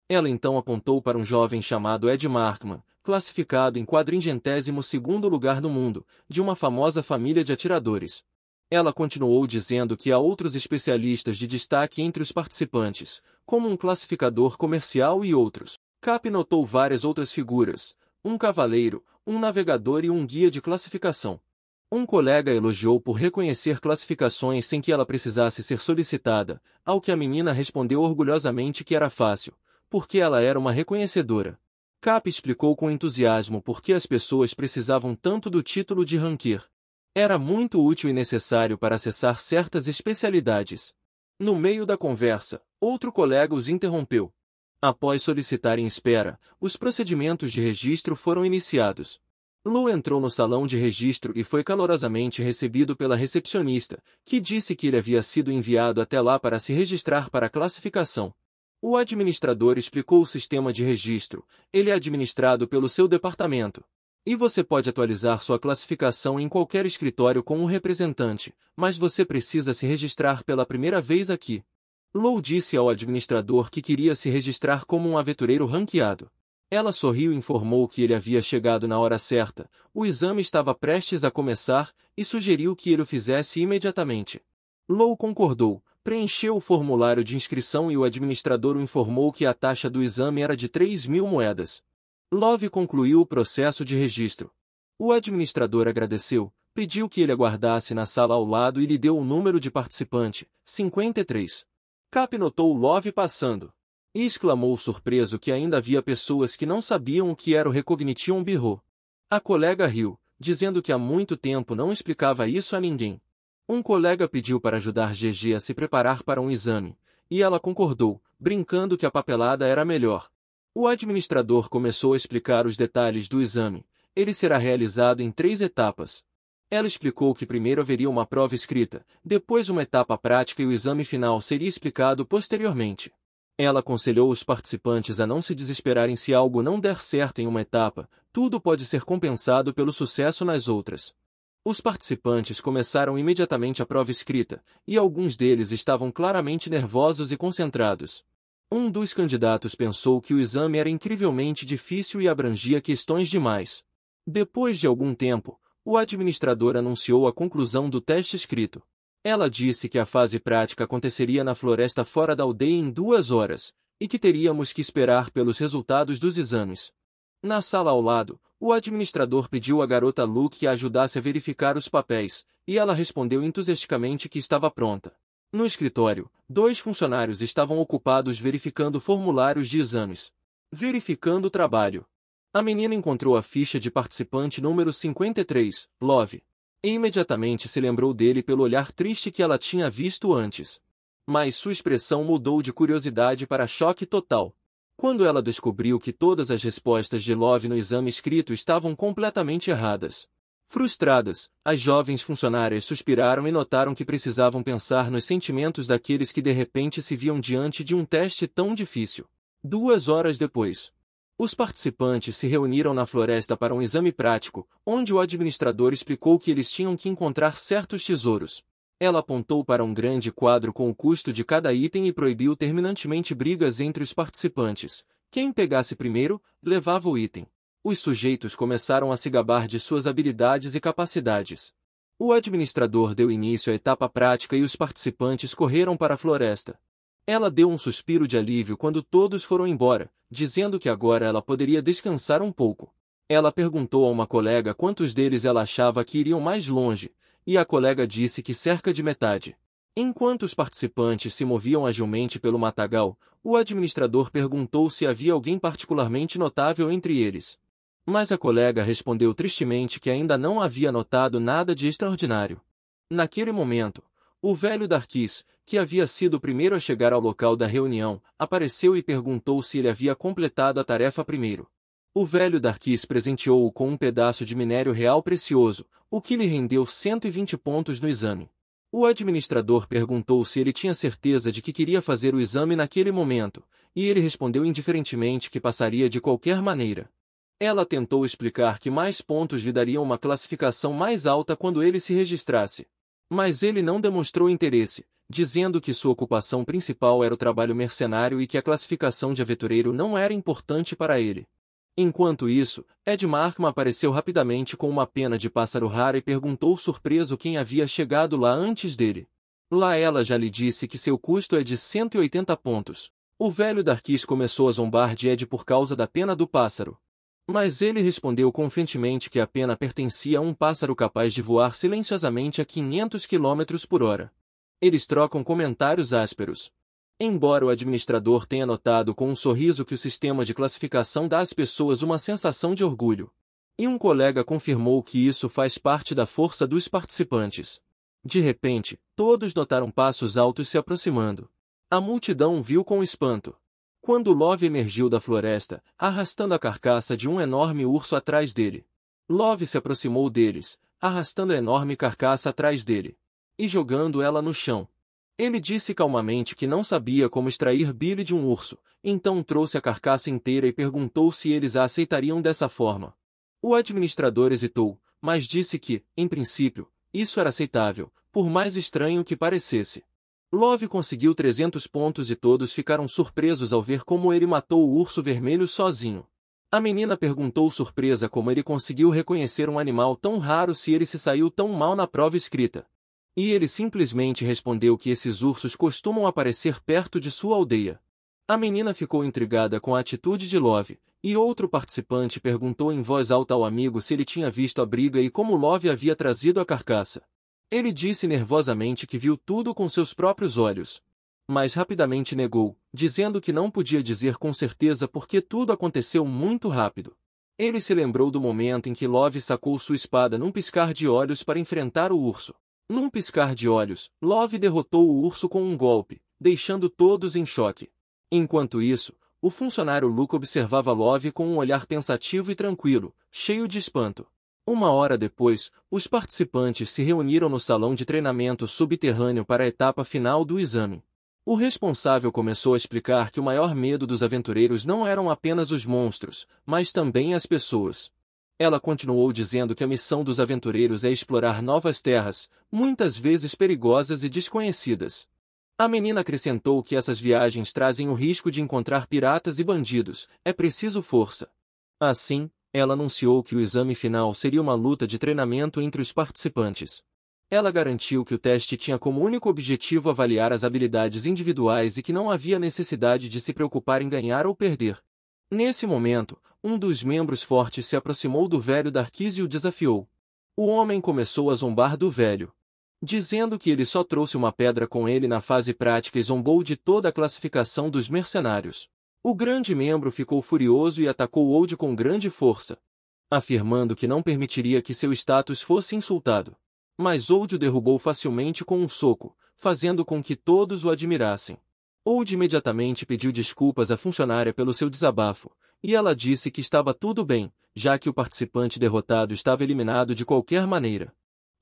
Ela então apontou para um jovem chamado Ed Markman, classificado em 402º lugar no mundo, de uma famosa família de atiradores. Ela continuou dizendo que há outros especialistas de destaque entre os participantes, como um classificador comercial e outros. Cap notou várias outras figuras, um cavaleiro, um navegador e um guia de classificação. Um colega elogiou por reconhecer classificações sem que ela precisasse ser solicitada, ao que a menina respondeu orgulhosamente que era fácil, porque ela era uma reconhecedora. Cap explicou com entusiasmo por que as pessoas precisavam tanto do título de ranquear. Era muito útil e necessário para acessar certas especialidades. No meio da conversa, outro colega os interrompeu. Após solicitarem espera, os procedimentos de registro foram iniciados. Lou entrou no salão de registro e foi calorosamente recebido pela recepcionista, que disse que ele havia sido enviado até lá para se registrar para a classificação. O administrador explicou o sistema de registro. Ele é administrado pelo seu departamento. E você pode atualizar sua classificação em qualquer escritório com um representante, mas você precisa se registrar pela primeira vez aqui. Lou disse ao administrador que queria se registrar como um aventureiro ranqueado. Ela sorriu e informou que ele havia chegado na hora certa, o exame estava prestes a começar, e sugeriu que ele o fizesse imediatamente. Lou concordou, preencheu o formulário de inscrição e o administrador o informou que a taxa do exame era de 3.000 moedas. Love concluiu o processo de registro. O administrador agradeceu, pediu que ele aguardasse na sala ao lado e lhe deu o número de participante, 53. Cap notou Love passando. E exclamou surpreso que ainda havia pessoas que não sabiam o que era o Recognition Bureau. A colega riu, dizendo que há muito tempo não explicava isso a ninguém. Um colega pediu para ajudar GG a se preparar para um exame, e ela concordou, brincando que a papelada era melhor. O administrador começou a explicar os detalhes do exame. Ele será realizado em 3 etapas. Ela explicou que primeiro haveria uma prova escrita, depois uma etapa prática e o exame final seria explicado posteriormente. Ela aconselhou os participantes a não se desesperarem se algo não der certo em uma etapa, tudo pode ser compensado pelo sucesso nas outras. Os participantes começaram imediatamente a prova escrita, e alguns deles estavam claramente nervosos e concentrados. Um dos candidatos pensou que o exame era incrivelmente difícil e abrangia questões demais. Depois de algum tempo, o administrador anunciou a conclusão do teste escrito. Ela disse que a fase prática aconteceria na floresta fora da aldeia em 2 horas, e que teríamos que esperar pelos resultados dos exames. Na sala ao lado, o administrador pediu à garota Luke que a ajudasse a verificar os papéis, e ela respondeu entusiasticamente que estava pronta. No escritório, 2 funcionários estavam ocupados verificando formulários de exames. Verificando o trabalho. A menina encontrou a ficha de participante número 53, Love. E imediatamente se lembrou dele pelo olhar triste que ela tinha visto antes. Mas sua expressão mudou de curiosidade para choque total. Quando ela descobriu que todas as respostas de Love no exame escrito estavam completamente erradas. Frustradas, as jovens funcionárias suspiraram e notaram que precisavam pensar nos sentimentos daqueles que de repente se viam diante de um teste tão difícil. 2 horas depois, os participantes se reuniram na floresta para um exame prático, onde o administrador explicou que eles tinham que encontrar certos tesouros. Ela apontou para um grande quadro com o custo de cada item e proibiu terminantemente brigas entre os participantes. Quem pegasse primeiro, levava o item. Os sujeitos começaram a se gabar de suas habilidades e capacidades. O administrador deu início à etapa prática e os participantes correram para a floresta. Ela deu um suspiro de alívio quando todos foram embora, dizendo que agora ela poderia descansar um pouco. Ela perguntou a uma colega quantos deles ela achava que iriam mais longe, e a colega disse que cerca de metade. Enquanto os participantes se moviam agilmente pelo matagal, o administrador perguntou se havia alguém particularmente notável entre eles. Mas a colega respondeu tristemente que ainda não havia notado nada de extraordinário. Naquele momento, o velho Darkis, que havia sido o primeiro a chegar ao local da reunião, apareceu e perguntou se ele havia completado a tarefa primeiro. O velho Darkis presenteou-o com um pedaço de minério real precioso, o que lhe rendeu 120 pontos no exame. O administrador perguntou se ele tinha certeza de que queria fazer o exame naquele momento, e ele respondeu indiferentemente que passaria de qualquer maneira. Ela tentou explicar que mais pontos lhe dariam uma classificação mais alta quando ele se registrasse. Mas ele não demonstrou interesse, dizendo que sua ocupação principal era o trabalho mercenário e que a classificação de aventureiro não era importante para ele. Enquanto isso, Ed Markman apareceu rapidamente com uma pena de pássaro rara e perguntou surpreso quem havia chegado lá antes dele. Lá ela já lhe disse que seu custo é de 180 pontos. O velho Darkis começou a zombar de Ed por causa da pena do pássaro. Mas ele respondeu confiantemente que a pena pertencia a um pássaro capaz de voar silenciosamente a 500 km por hora. Eles trocam comentários ásperos. Embora o administrador tenha notado com um sorriso que o sistema de classificação dá às pessoas uma sensação de orgulho. E um colega confirmou que isso faz parte da força dos participantes. De repente, todos notaram passos altos se aproximando. A multidão viu com espanto. Quando Love emergiu da floresta, arrastando a carcaça de um enorme urso atrás dele. Love se aproximou deles, arrastando a enorme carcaça atrás dele. E jogando ela no chão. Ele disse calmamente que não sabia como extrair Billy de um urso, então trouxe a carcaça inteira e perguntou se eles a aceitariam dessa forma. O administrador hesitou, mas disse que, em princípio, isso era aceitável, por mais estranho que parecesse. Love conseguiu 300 pontos e todos ficaram surpresos ao ver como ele matou o urso vermelho sozinho. A menina perguntou surpresa como ele conseguiu reconhecer um animal tão raro se ele se saiu tão mal na prova escrita. E ele simplesmente respondeu que esses ursos costumam aparecer perto de sua aldeia. A menina ficou intrigada com a atitude de Love, e outro participante perguntou em voz alta ao amigo se ele tinha visto a briga e como Love havia trazido a carcaça. Ele disse nervosamente que viu tudo com seus próprios olhos. Mas rapidamente negou, dizendo que não podia dizer com certeza porque tudo aconteceu muito rápido. Ele se lembrou do momento em que Love sacou sua espada num piscar de olhos para enfrentar o urso. Num piscar de olhos, Love derrotou o urso com um golpe, deixando todos em choque. Enquanto isso, o funcionário Luke observava Love com um olhar pensativo e tranquilo, cheio de espanto. Uma hora depois, os participantes se reuniram no salão de treinamento subterrâneo para a etapa final do exame. O responsável começou a explicar que o maior medo dos aventureiros não eram apenas os monstros, mas também as pessoas. Ela continuou dizendo que a missão dos aventureiros é explorar novas terras, muitas vezes perigosas e desconhecidas. A menina acrescentou que essas viagens trazem o risco de encontrar piratas e bandidos, é preciso força. Assim, ela anunciou que o exame final seria uma luta de treinamento entre os participantes. Ela garantiu que o teste tinha como único objetivo avaliar as habilidades individuais e que não havia necessidade de se preocupar em ganhar ou perder. Nesse momento, um dos membros fortes se aproximou do velho Darkis e o desafiou. O homem começou a zombar do velho, dizendo que ele só trouxe uma pedra com ele na fase prática e zombou de toda a classificação dos mercenários. O grande membro ficou furioso e atacou Old com grande força, afirmando que não permitiria que seu status fosse insultado. Mas Old o derrubou facilmente com um soco, fazendo com que todos o admirassem. Old imediatamente pediu desculpas à funcionária pelo seu desabafo, e ela disse que estava tudo bem, já que o participante derrotado estava eliminado de qualquer maneira.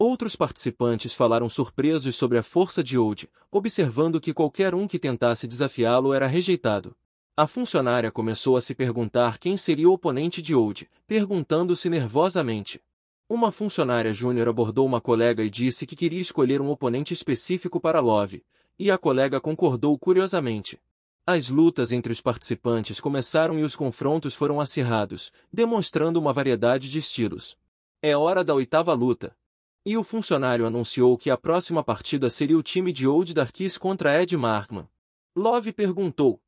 Outros participantes falaram surpresos sobre a força de Old, observando que qualquer um que tentasse desafiá-lo era rejeitado. A funcionária começou a se perguntar quem seria o oponente de Old, perguntando-se nervosamente. Uma funcionária júnior abordou uma colega e disse que queria escolher um oponente específico para Love, e a colega concordou curiosamente. As lutas entre os participantes começaram e os confrontos foram acirrados, demonstrando uma variedade de estilos. É hora da oitava luta. E o funcionário anunciou que a próxima partida seria o time de Old Darkis contra Ed Markman. Love perguntou: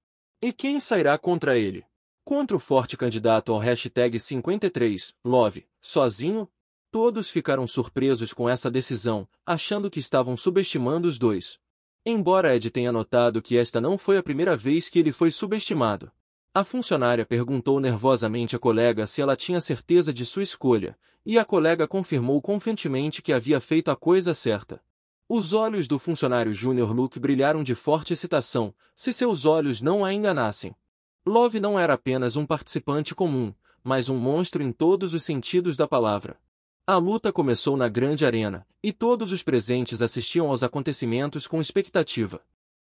e quem sairá contra ele? Contra o forte candidato ao hashtag 53, Love, sozinho? Todos ficaram surpresos com essa decisão, achando que estavam subestimando os dois. Embora Ed tenha notado que esta não foi a primeira vez que ele foi subestimado. A funcionária perguntou nervosamente à colega se ela tinha certeza de sua escolha, e a colega confirmou confiantemente que havia feito a coisa certa. Os olhos do funcionário Júnior Luke brilharam de forte excitação, se seus olhos não a enganassem. Love não era apenas um participante comum, mas um monstro em todos os sentidos da palavra. A luta começou na grande arena, e todos os presentes assistiam aos acontecimentos com expectativa.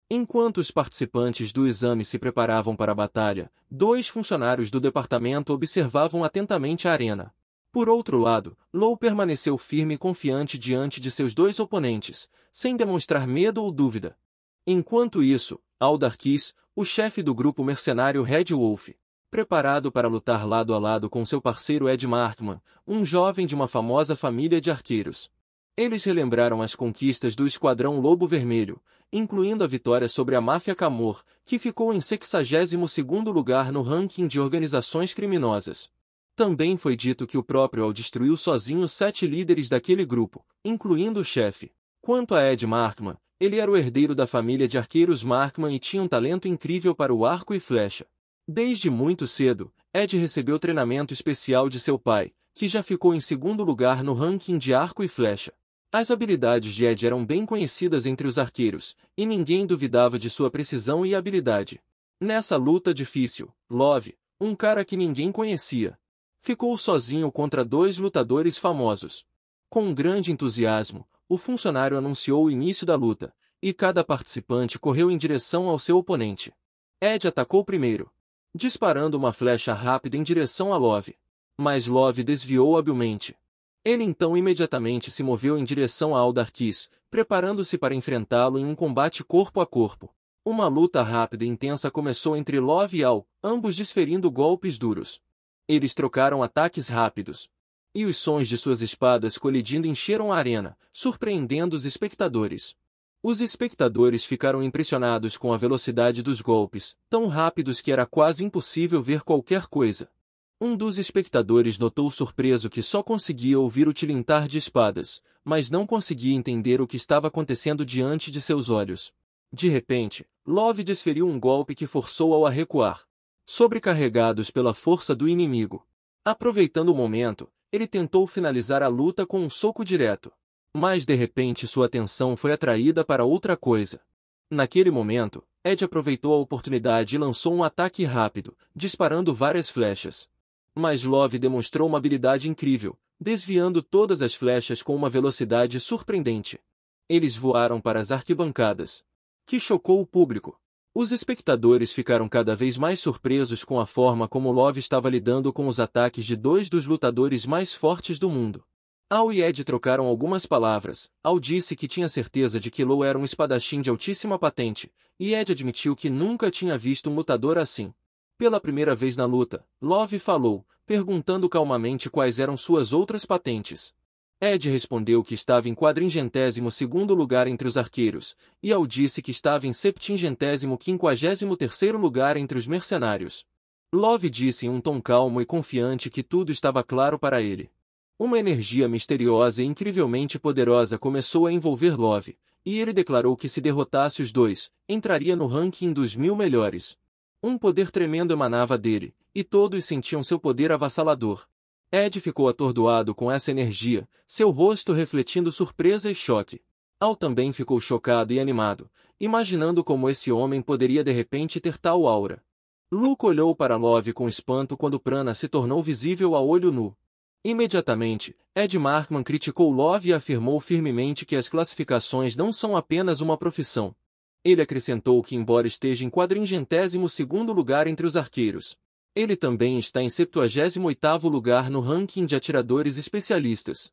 Enquanto os participantes do exame se preparavam para a batalha, dois funcionários do departamento observavam atentamente a arena. Por outro lado, Lou permaneceu firme e confiante diante de seus dois oponentes, sem demonstrar medo ou dúvida. Enquanto isso, Aldarquis, o chefe do grupo mercenário Red Wolf, preparado para lutar lado a lado com seu parceiro Ed Markman, um jovem de uma famosa família de arqueiros. Eles relembraram as conquistas do Esquadrão Lobo Vermelho, incluindo a vitória sobre a Máfia Camor, que ficou em 62º lugar no ranking de organizações criminosas. Também foi dito que o próprio Al destruiu sozinho 7 líderes daquele grupo, incluindo o chefe. Quanto a Ed Markman, Ele era o herdeiro da família de arqueiros Markman e tinha um talento incrível para o arco e flecha. Desde muito cedo, Ed recebeu treinamento especial de seu pai, que já ficou em segundo lugar no ranking de arco e flecha. As habilidades de Ed eram bem conhecidas entre os arqueiros, e ninguém duvidava de sua precisão e habilidade. Nessa luta difícil, Love, um cara que ninguém conhecia, ficou sozinho contra dois lutadores famosos. Com um grande entusiasmo, o funcionário anunciou o início da luta, e cada participante correu em direção ao seu oponente. Ed atacou primeiro, disparando uma flecha rápida em direção a Love. Mas Love desviou habilmente. Ele então imediatamente se moveu em direção a Aldarquis, preparando-se para enfrentá-lo em um combate corpo a corpo. Uma luta rápida e intensa começou entre Love e Al, ambos desferindo golpes duros. Eles trocaram ataques rápidos. E os sons de suas espadas colidindo encheram a arena, surpreendendo os espectadores. Os espectadores ficaram impressionados com a velocidade dos golpes, tão rápidos que era quase impossível ver qualquer coisa. Um dos espectadores notou surpreso que só conseguia ouvir o tilintar de espadas, mas não conseguia entender o que estava acontecendo diante de seus olhos. De repente, Love desferiu um golpe que forçou-o a recuar, sobrecarregados pela força do inimigo. Aproveitando o momento, ele tentou finalizar a luta com um soco direto. Mas de repente sua atenção foi atraída para outra coisa. Naquele momento, Ed aproveitou a oportunidade e lançou um ataque rápido, disparando várias flechas. Mas Love demonstrou uma habilidade incrível, desviando todas as flechas com uma velocidade surpreendente. Eles voaram para as arquibancadas, que chocou o público. Os espectadores ficaram cada vez mais surpresos com a forma como Love estava lidando com os ataques de dois dos lutadores mais fortes do mundo. Al e Ed trocaram algumas palavras. Al disse que tinha certeza de que Lo era um espadachim de altíssima patente, e Ed admitiu que nunca tinha visto um lutador assim. Pela primeira vez na luta, Love falou, perguntando calmamente quais eram suas outras patentes. Ed respondeu que estava em 42º lugar entre os arqueiros, e Al disse que estava em 753º lugar entre os mercenários. Love disse em um tom calmo e confiante que tudo estava claro para ele. Uma energia misteriosa e incrivelmente poderosa começou a envolver Love, e ele declarou que se derrotasse os dois, entraria no ranking dos 1000 melhores. Um poder tremendo emanava dele, e todos sentiam seu poder avassalador. Ed ficou atordoado com essa energia, seu rosto refletindo surpresa e choque. Al também ficou chocado e animado, imaginando como esse homem poderia de repente ter tal aura. Luke olhou para Love com espanto quando Prana se tornou visível a olho nu. Imediatamente, Ed Markman criticou Love e afirmou firmemente que as classificações não são apenas uma profissão. Ele acrescentou que embora esteja em 42º lugar entre os arqueiros, ele também está em 78º lugar no ranking de atiradores especialistas.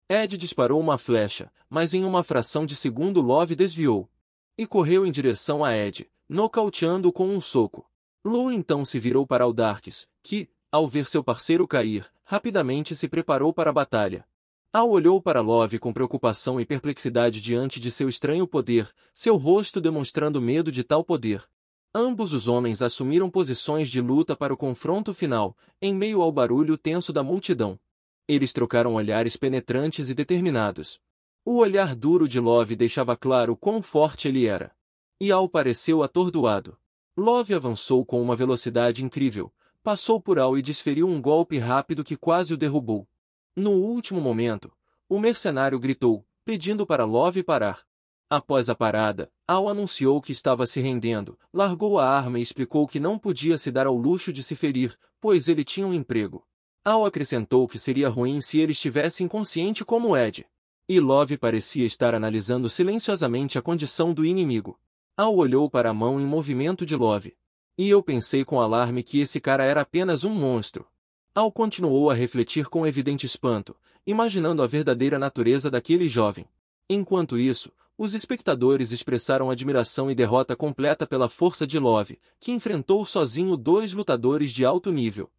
Ed disparou uma flecha, mas em uma fração de segundo Love desviou. E correu em direção a Ed, nocauteando-o com um soco. Lo então se virou para Aldarquis, que, ao ver seu parceiro cair, rapidamente se preparou para a batalha. Al olhou para Love com preocupação e perplexidade diante de seu estranho poder, seu rosto demonstrando medo de tal poder. Ambos os homens assumiram posições de luta para o confronto final, em meio ao barulho tenso da multidão. Eles trocaram olhares penetrantes e determinados. O olhar duro de Love deixava claro quão forte ele era. E Al pareceu atordoado. Love avançou com uma velocidade incrível, passou por Al e desferiu um golpe rápido que quase o derrubou. No último momento, o mercenário gritou, pedindo para Love parar. Após a parada, Al anunciou que estava se rendendo, largou a arma e explicou que não podia se dar ao luxo de se ferir, pois ele tinha um emprego. Al acrescentou que seria ruim se ele estivesse inconsciente como Ed. E Love parecia estar analisando silenciosamente a condição do inimigo. Al olhou para a mão em movimento de Love. E eu pensei com alarme que esse cara era apenas um monstro. Al continuou a refletir com evidente espanto, imaginando a verdadeira natureza daquele jovem. Enquanto isso, os espectadores expressaram admiração e derrota completa pela força de Love, que enfrentou sozinho dois lutadores de alto nível.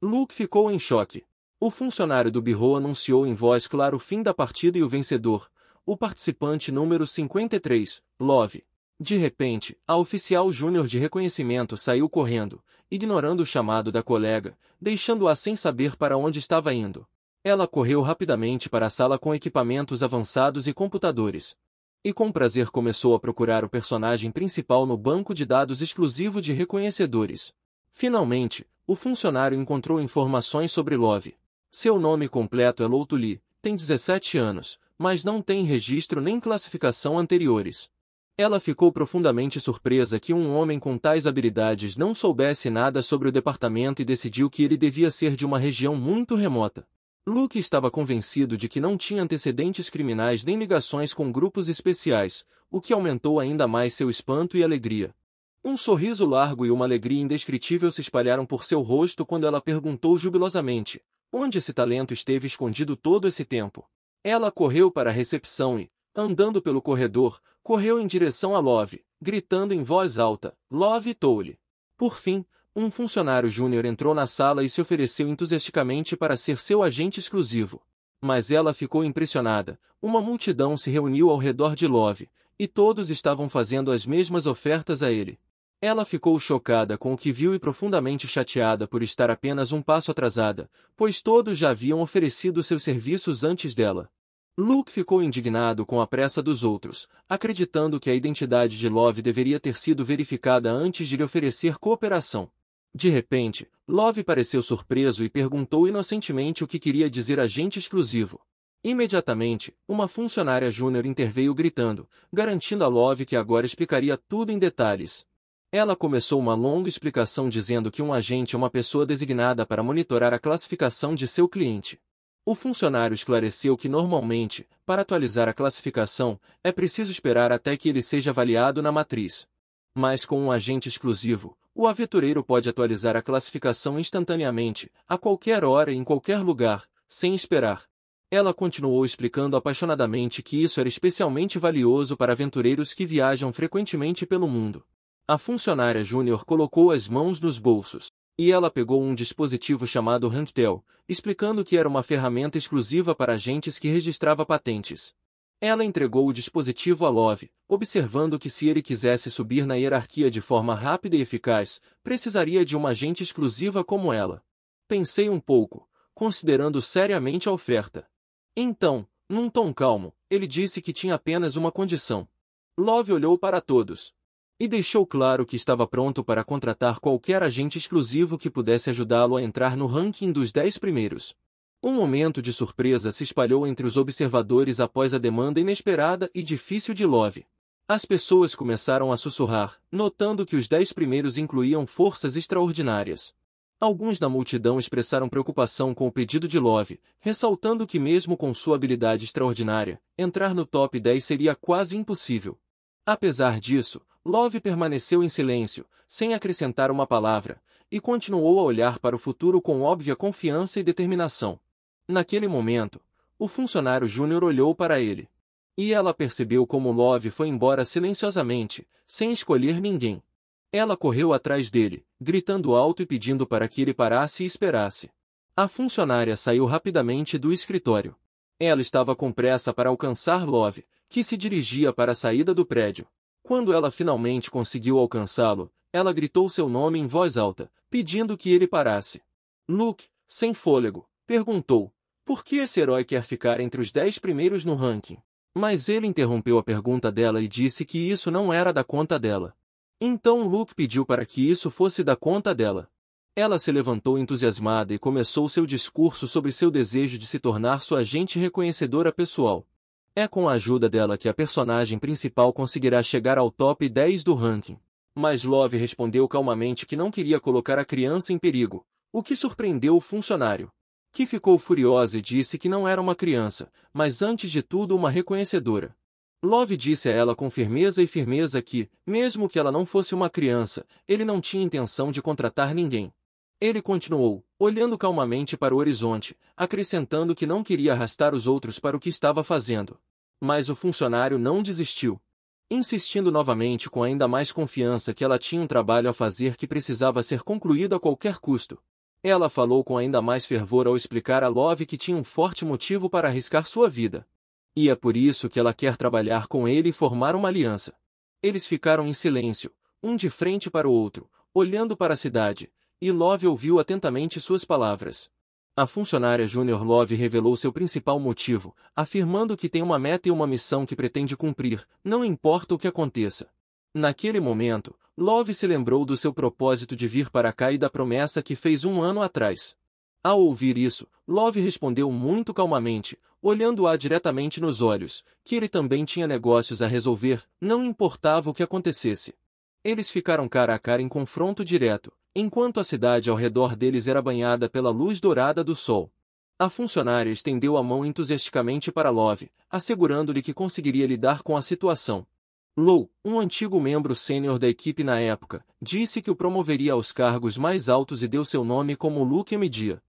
Luke ficou em choque. O funcionário do Bureau anunciou em voz clara o fim da partida e o vencedor, o participante número 53, Love. De repente, a oficial júnior de reconhecimento saiu correndo, ignorando o chamado da colega, deixando-a sem saber para onde estava indo. Ela correu rapidamente para a sala com equipamentos avançados e computadores. E com prazer começou a procurar o personagem principal no banco de dados exclusivo de reconhecedores. Finalmente, o funcionário encontrou informações sobre Love. Seu nome completo é Lou Lee, tem 17 anos, mas não tem registro nem classificação anteriores. Ela ficou profundamente surpresa que um homem com tais habilidades não soubesse nada sobre o departamento e decidiu que ele devia ser de uma região muito remota. Luke estava convencido de que não tinha antecedentes criminais nem ligações com grupos especiais, o que aumentou ainda mais seu espanto e alegria. Um sorriso largo e uma alegria indescritível se espalharam por seu rosto quando ela perguntou jubilosamente: onde esse talento esteve escondido todo esse tempo? Ela correu para a recepção e, andando pelo corredor, correu em direção a Love, gritando em voz alta: Love Toole. Por fim, um funcionário júnior entrou na sala e se ofereceu entusiasticamente para ser seu agente exclusivo. Mas ela ficou impressionada. Uma multidão se reuniu ao redor de Love, e todos estavam fazendo as mesmas ofertas a ele. Ela ficou chocada com o que viu e profundamente chateada por estar apenas um passo atrasada, pois todos já haviam oferecido seus serviços antes dela. Luke ficou indignado com a pressa dos outros, acreditando que a identidade de Love deveria ter sido verificada antes de lhe oferecer cooperação. De repente, Love pareceu surpreso e perguntou inocentemente o que queria dizer agente exclusivo. Imediatamente, uma funcionária júnior interveio gritando, garantindo a Love que agora explicaria tudo em detalhes. Ela começou uma longa explicação dizendo que um agente é uma pessoa designada para monitorar a classificação de seu cliente. O funcionário esclareceu que normalmente, para atualizar a classificação, é preciso esperar até que ele seja avaliado na matriz. Mas com um agente exclusivo, o aventureiro pode atualizar a classificação instantaneamente, a qualquer hora e em qualquer lugar, sem esperar. Ela continuou explicando apaixonadamente que isso era especialmente valioso para aventureiros que viajam frequentemente pelo mundo. A funcionária júnior colocou as mãos nos bolsos, e ela pegou um dispositivo chamado Handtel, explicando que era uma ferramenta exclusiva para agentes que registrava patentes. Ela entregou o dispositivo a Love, observando que se ele quisesse subir na hierarquia de forma rápida e eficaz, precisaria de uma agente exclusiva como ela. Pensei um pouco, considerando seriamente a oferta. Então, num tom calmo, ele disse que tinha apenas uma condição. Love olhou para todos e deixou claro que estava pronto para contratar qualquer agente exclusivo que pudesse ajudá-lo a entrar no ranking dos 10 primeiros. Um momento de surpresa se espalhou entre os observadores após a demanda inesperada e difícil de Love. As pessoas começaram a sussurrar, notando que os 10 primeiros incluíam forças extraordinárias. Alguns da multidão expressaram preocupação com o pedido de Love, ressaltando que mesmo com sua habilidade extraordinária, entrar no top 10 seria quase impossível. Apesar disso, Love permaneceu em silêncio, sem acrescentar uma palavra, e continuou a olhar para o futuro com óbvia confiança e determinação. Naquele momento, o funcionário júnior olhou para ele. E ela percebeu como Love foi embora silenciosamente, sem escolher ninguém. Ela correu atrás dele, gritando alto e pedindo para que ele parasse e esperasse. A funcionária saiu rapidamente do escritório. Ela estava com pressa para alcançar Love, que se dirigia para a saída do prédio. Quando ela finalmente conseguiu alcançá-lo, ela gritou seu nome em voz alta, pedindo que ele parasse. Luke, sem fôlego, perguntou: por que esse herói quer ficar entre os 10 primeiros no ranking? Mas ele interrompeu a pergunta dela e disse que isso não era da conta dela. Então Luke pediu para que isso fosse da conta dela. Ela se levantou entusiasmada e começou seu discurso sobre seu desejo de se tornar sua agente reconhecedora pessoal. É com a ajuda dela que a personagem principal conseguirá chegar ao top 10 do ranking. Mas Love respondeu calmamente que não queria colocar a criança em perigo, o que surpreendeu o funcionário, que ficou furiosa e disse que não era uma criança, mas antes de tudo uma reconhecedora. Love disse a ela com firmeza que, mesmo que ela não fosse uma criança, ele não tinha intenção de contratar ninguém. Ele continuou, olhando calmamente para o horizonte, acrescentando que não queria arrastar os outros para o que estava fazendo. Mas o funcionário não desistiu, insistindo novamente com ainda mais confiança que ela tinha um trabalho a fazer que precisava ser concluído a qualquer custo. Ela falou com ainda mais fervor ao explicar a Love que tinha um forte motivo para arriscar sua vida. E é por isso que ela quer trabalhar com ele e formar uma aliança. Eles ficaram em silêncio, um de frente para o outro, olhando para a cidade, e Love ouviu atentamente suas palavras. A funcionária Júnior Love revelou seu principal motivo, afirmando que tem uma meta e uma missão que pretende cumprir, não importa o que aconteça. Naquele momento, Love se lembrou do seu propósito de vir para cá e da promessa que fez um ano atrás. Ao ouvir isso, Love respondeu muito calmamente, olhando-a diretamente nos olhos, que ele também tinha negócios a resolver, não importava o que acontecesse. Eles ficaram cara a cara em confronto direto, enquanto a cidade ao redor deles era banhada pela luz dourada do sol. A funcionária estendeu a mão entusiasticamente para Love, assegurando-lhe que conseguiria lidar com a situação. Lou, um antigo membro sênior da equipe na época, disse que o promoveria aos cargos mais altos e deu seu nome como Luke Media.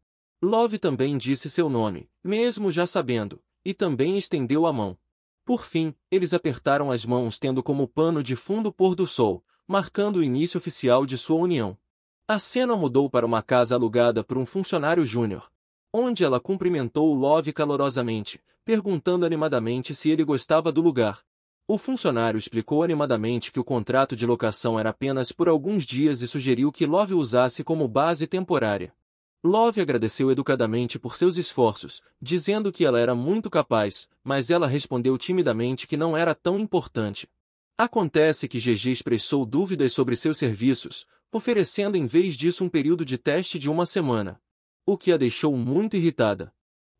Love também disse seu nome, mesmo já sabendo, e também estendeu a mão. Por fim, eles apertaram as mãos tendo como pano de fundo o pôr do sol, marcando o início oficial de sua união. A cena mudou para uma casa alugada por um funcionário júnior, onde ela cumprimentou Love calorosamente, perguntando animadamente se ele gostava do lugar. O funcionário explicou animadamente que o contrato de locação era apenas por alguns dias e sugeriu que Love o usasse como base temporária. Love agradeceu educadamente por seus esforços, dizendo que ela era muito capaz, mas ela respondeu timidamente que não era tão importante. Acontece que GG expressou dúvidas sobre seus serviços, oferecendo em vez disso um período de teste de uma semana, o que a deixou muito irritada.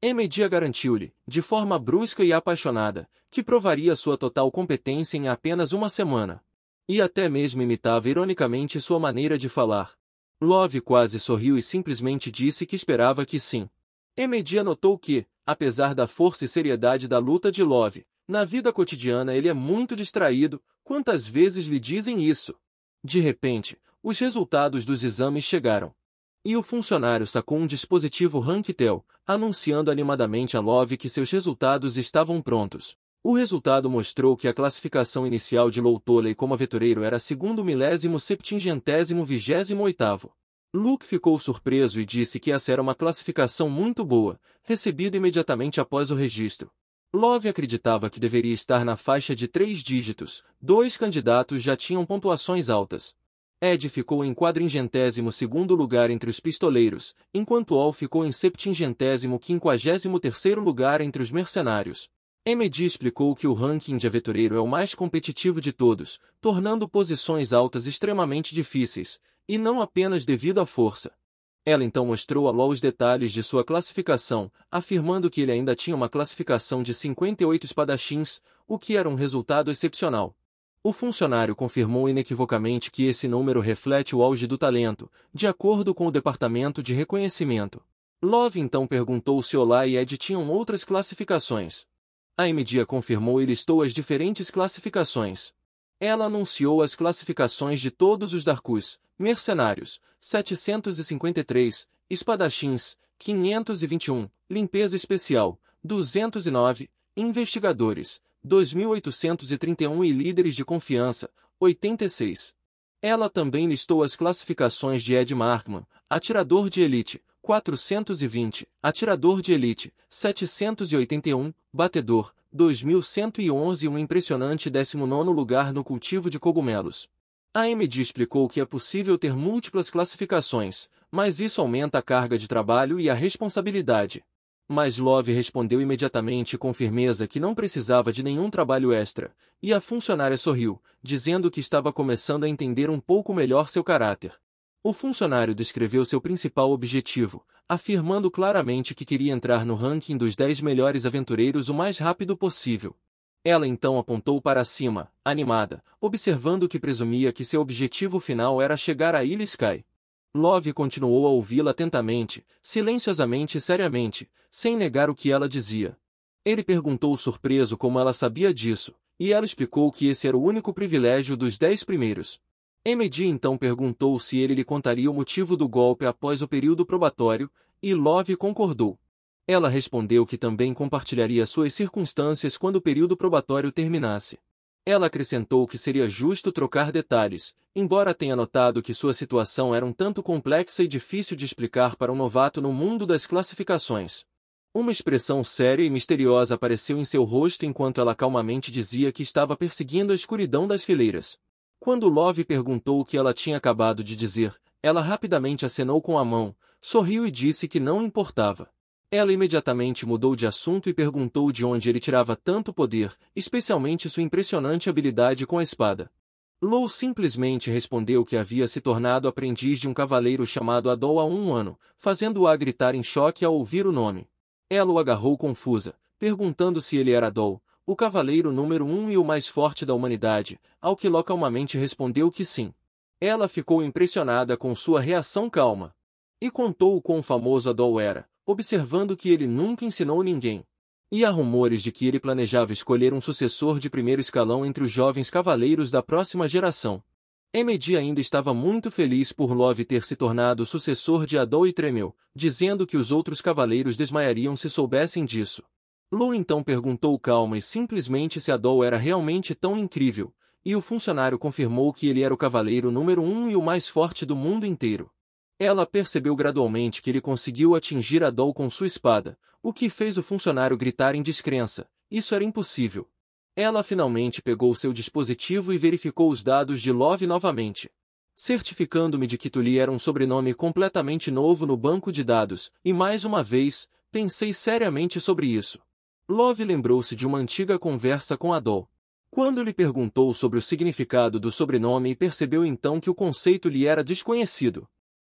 Media garantiu-lhe, de forma brusca e apaixonada, que provaria sua total competência em apenas uma semana. E até mesmo imitava ironicamente sua maneira de falar. Love quase sorriu e simplesmente disse que esperava que sim. Media notou que, apesar da força e seriedade da luta de Love, na vida cotidiana ele é muito distraído. Quantas vezes lhe dizem isso? De repente, os resultados dos exames chegaram. E o funcionário sacou um dispositivo Rankitel, anunciando animadamente a Love que seus resultados estavam prontos. O resultado mostrou que a classificação inicial de Lou Tolley como aventureiro era segundo 1728º. Luke ficou surpreso e disse que essa era uma classificação muito boa, recebida imediatamente após o registro. Love acreditava que deveria estar na faixa de 3 dígitos, 2 candidatos já tinham pontuações altas. Ed ficou em 42º lugar entre os pistoleiros, enquanto Al ficou em 753º lugar entre os mercenários. Media explicou que o ranking de aventureiro é o mais competitivo de todos, tornando posições altas extremamente difíceis, e não apenas devido à força. Ela então mostrou a Law os detalhes de sua classificação, afirmando que ele ainda tinha uma classificação de 58 espadachins, o que era um resultado excepcional. O funcionário confirmou inequivocamente que esse número reflete o auge do talento, de acordo com o departamento de reconhecimento. Love então perguntou se Ola e Ed tinham outras classificações. A Media confirmou e listou as diferentes classificações. Ela anunciou as classificações de todos os Darkus, mercenários, 753, espadachins, 521, limpeza especial, 209, investigadores, 2.831 e líderes de confiança, 86. Ela também listou as classificações de Ed Markman, atirador de elite, 420, atirador de elite, 781, batedor, 2.111 e um impressionante 19º lugar no cultivo de cogumelos. A Media explicou que é possível ter múltiplas classificações, mas isso aumenta a carga de trabalho e a responsabilidade. Mas Love respondeu imediatamente com firmeza que não precisava de nenhum trabalho extra, e a funcionária sorriu, dizendo que estava começando a entender um pouco melhor seu caráter. O funcionário descreveu seu principal objetivo, afirmando claramente que queria entrar no ranking dos 10 melhores aventureiros o mais rápido possível. Ela então apontou para cima, animada, observando que presumia que seu objetivo final era chegar à Ilha Sky. Love continuou a ouvi-la atentamente, silenciosamente e seriamente, sem negar o que ela dizia. Ele perguntou surpreso como ela sabia disso, e ela explicou que esse era o único privilégio dos 10 primeiros. Media então perguntou se ele lhe contaria o motivo do golpe após o período probatório, e Love concordou. Ela respondeu que também compartilharia suas circunstâncias quando o período probatório terminasse. Ela acrescentou que seria justo trocar detalhes, embora tenha notado que sua situação era um tanto complexa e difícil de explicar para um novato no mundo das classificações. Uma expressão séria e misteriosa apareceu em seu rosto enquanto ela calmamente dizia que estava perseguindo a escuridão das fileiras. Quando Love perguntou o que ela tinha acabado de dizer, Ela rapidamente acenou com a mão, sorriu e disse que não importava. Ela imediatamente mudou de assunto e perguntou de onde ele tirava tanto poder, especialmente sua impressionante habilidade com a espada. Lou simplesmente respondeu que havia se tornado aprendiz de um cavaleiro chamado Adol há 1 ano, fazendo-a gritar em choque ao ouvir o nome. Ela o agarrou confusa, perguntando se ele era Adol, o cavaleiro número 1 e o mais forte da humanidade, ao que Lo calmamente respondeu que sim. Ela ficou impressionada com sua reação calma. E contou o quão famoso Adol era, observando que ele nunca ensinou ninguém. E há rumores de que ele planejava escolher um sucessor de primeiro escalão entre os jovens cavaleiros da próxima geração. Emedi ainda estava muito feliz por Love ter se tornado o sucessor de Adol e tremeu, dizendo que os outros cavaleiros desmaiariam se soubessem disso. Lou então perguntou calma e simplesmente se Adol era realmente tão incrível, e o funcionário confirmou que ele era o cavaleiro número 1 e o mais forte do mundo inteiro. Ela percebeu gradualmente que ele conseguiu atingir Adol com sua espada, o que fez o funcionário gritar em descrença. Isso era impossível. Ela finalmente pegou seu dispositivo e verificou os dados de Love novamente, certificando-me de que Tully era um sobrenome completamente novo no banco de dados, e mais uma vez, pensei seriamente sobre isso. Love lembrou-se de uma antiga conversa com Adol, quando lhe perguntou sobre o significado do sobrenome e percebeu então que o conceito lhe era desconhecido.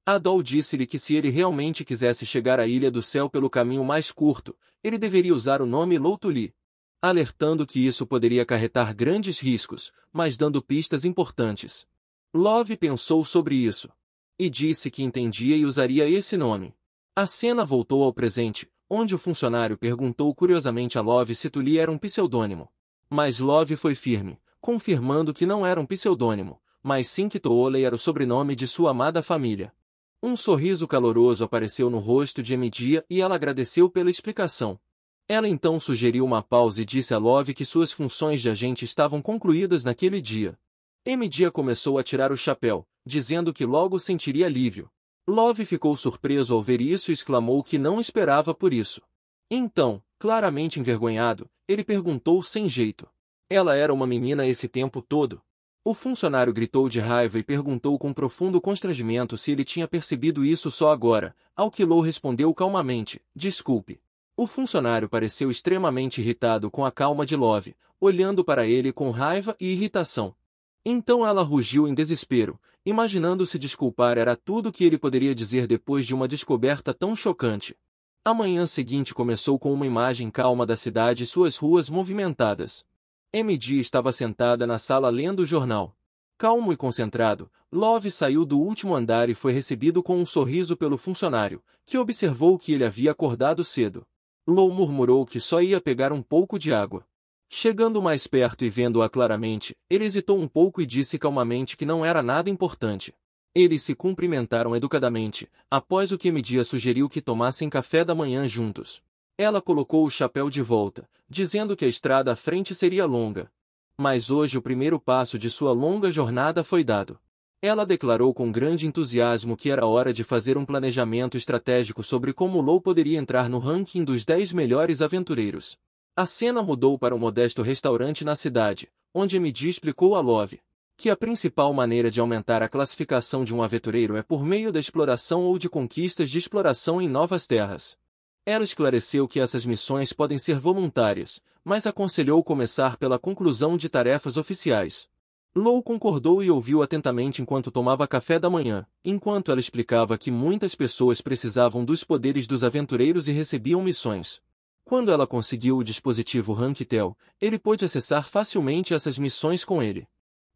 Adol disse-lhe que se ele realmente quisesse chegar à Ilha do Céu pelo caminho mais curto, ele deveria usar o nome Lou Tully, alertando que isso poderia acarretar grandes riscos, mas dando pistas importantes. Love pensou sobre isso, e disse que entendia e usaria esse nome. A cena voltou ao presente, onde o funcionário perguntou curiosamente a Love se Tully era um pseudônimo. Mas Love foi firme, confirmando que não era um pseudônimo, mas sim que Tooley era o sobrenome de sua amada família. Um sorriso caloroso apareceu no rosto de Emidia e ela agradeceu pela explicação. Ela então sugeriu uma pausa e disse a Love que suas funções de agente estavam concluídas naquele dia. Emidia começou a tirar o chapéu, dizendo que logo sentiria alívio. Love ficou surpreso ao ver isso e exclamou que não esperava por isso. Então, claramente envergonhado, ele perguntou sem jeito. Ela era uma menina esse tempo todo? O funcionário gritou de raiva e perguntou com profundo constrangimento se ele tinha percebido isso só agora, ao que Lou respondeu calmamente, desculpe. O funcionário pareceu extremamente irritado com a calma de Love, olhando para ele com raiva e irritação. Então ela rugiu em desespero, imaginando se desculpar era tudo que ele poderia dizer depois de uma descoberta tão chocante. A manhã seguinte começou com uma imagem calma da cidade e suas ruas movimentadas. Emedi estava sentada na sala lendo o jornal. Calmo e concentrado, Love saiu do último andar e foi recebido com um sorriso pelo funcionário, que observou que ele havia acordado cedo. Lou murmurou que só ia pegar um pouco de água. Chegando mais perto e vendo-a claramente, ele hesitou um pouco e disse calmamente que não era nada importante. Eles se cumprimentaram educadamente, após o que Emidia sugeriu que tomassem café da manhã juntos. Ela colocou o chapéu de volta, dizendo que a estrada à frente seria longa. Mas hoje o primeiro passo de sua longa jornada foi dado. Ela declarou com grande entusiasmo que era hora de fazer um planejamento estratégico sobre como Lou poderia entrar no ranking dos 10 melhores aventureiros. A cena mudou para um modesto restaurante na cidade, onde Emidia explicou a Love que a principal maneira de aumentar a classificação de um aventureiro é por meio da exploração ou de conquistas de exploração em novas terras. Ela esclareceu que essas missões podem ser voluntárias, mas aconselhou começar pela conclusão de tarefas oficiais. Lou concordou e ouviu atentamente enquanto tomava café da manhã, enquanto ela explicava que muitas pessoas precisavam dos poderes dos aventureiros e recebiam missões. Quando ela conseguiu o dispositivo Rankitel, ele pôde acessar facilmente essas missões com ele.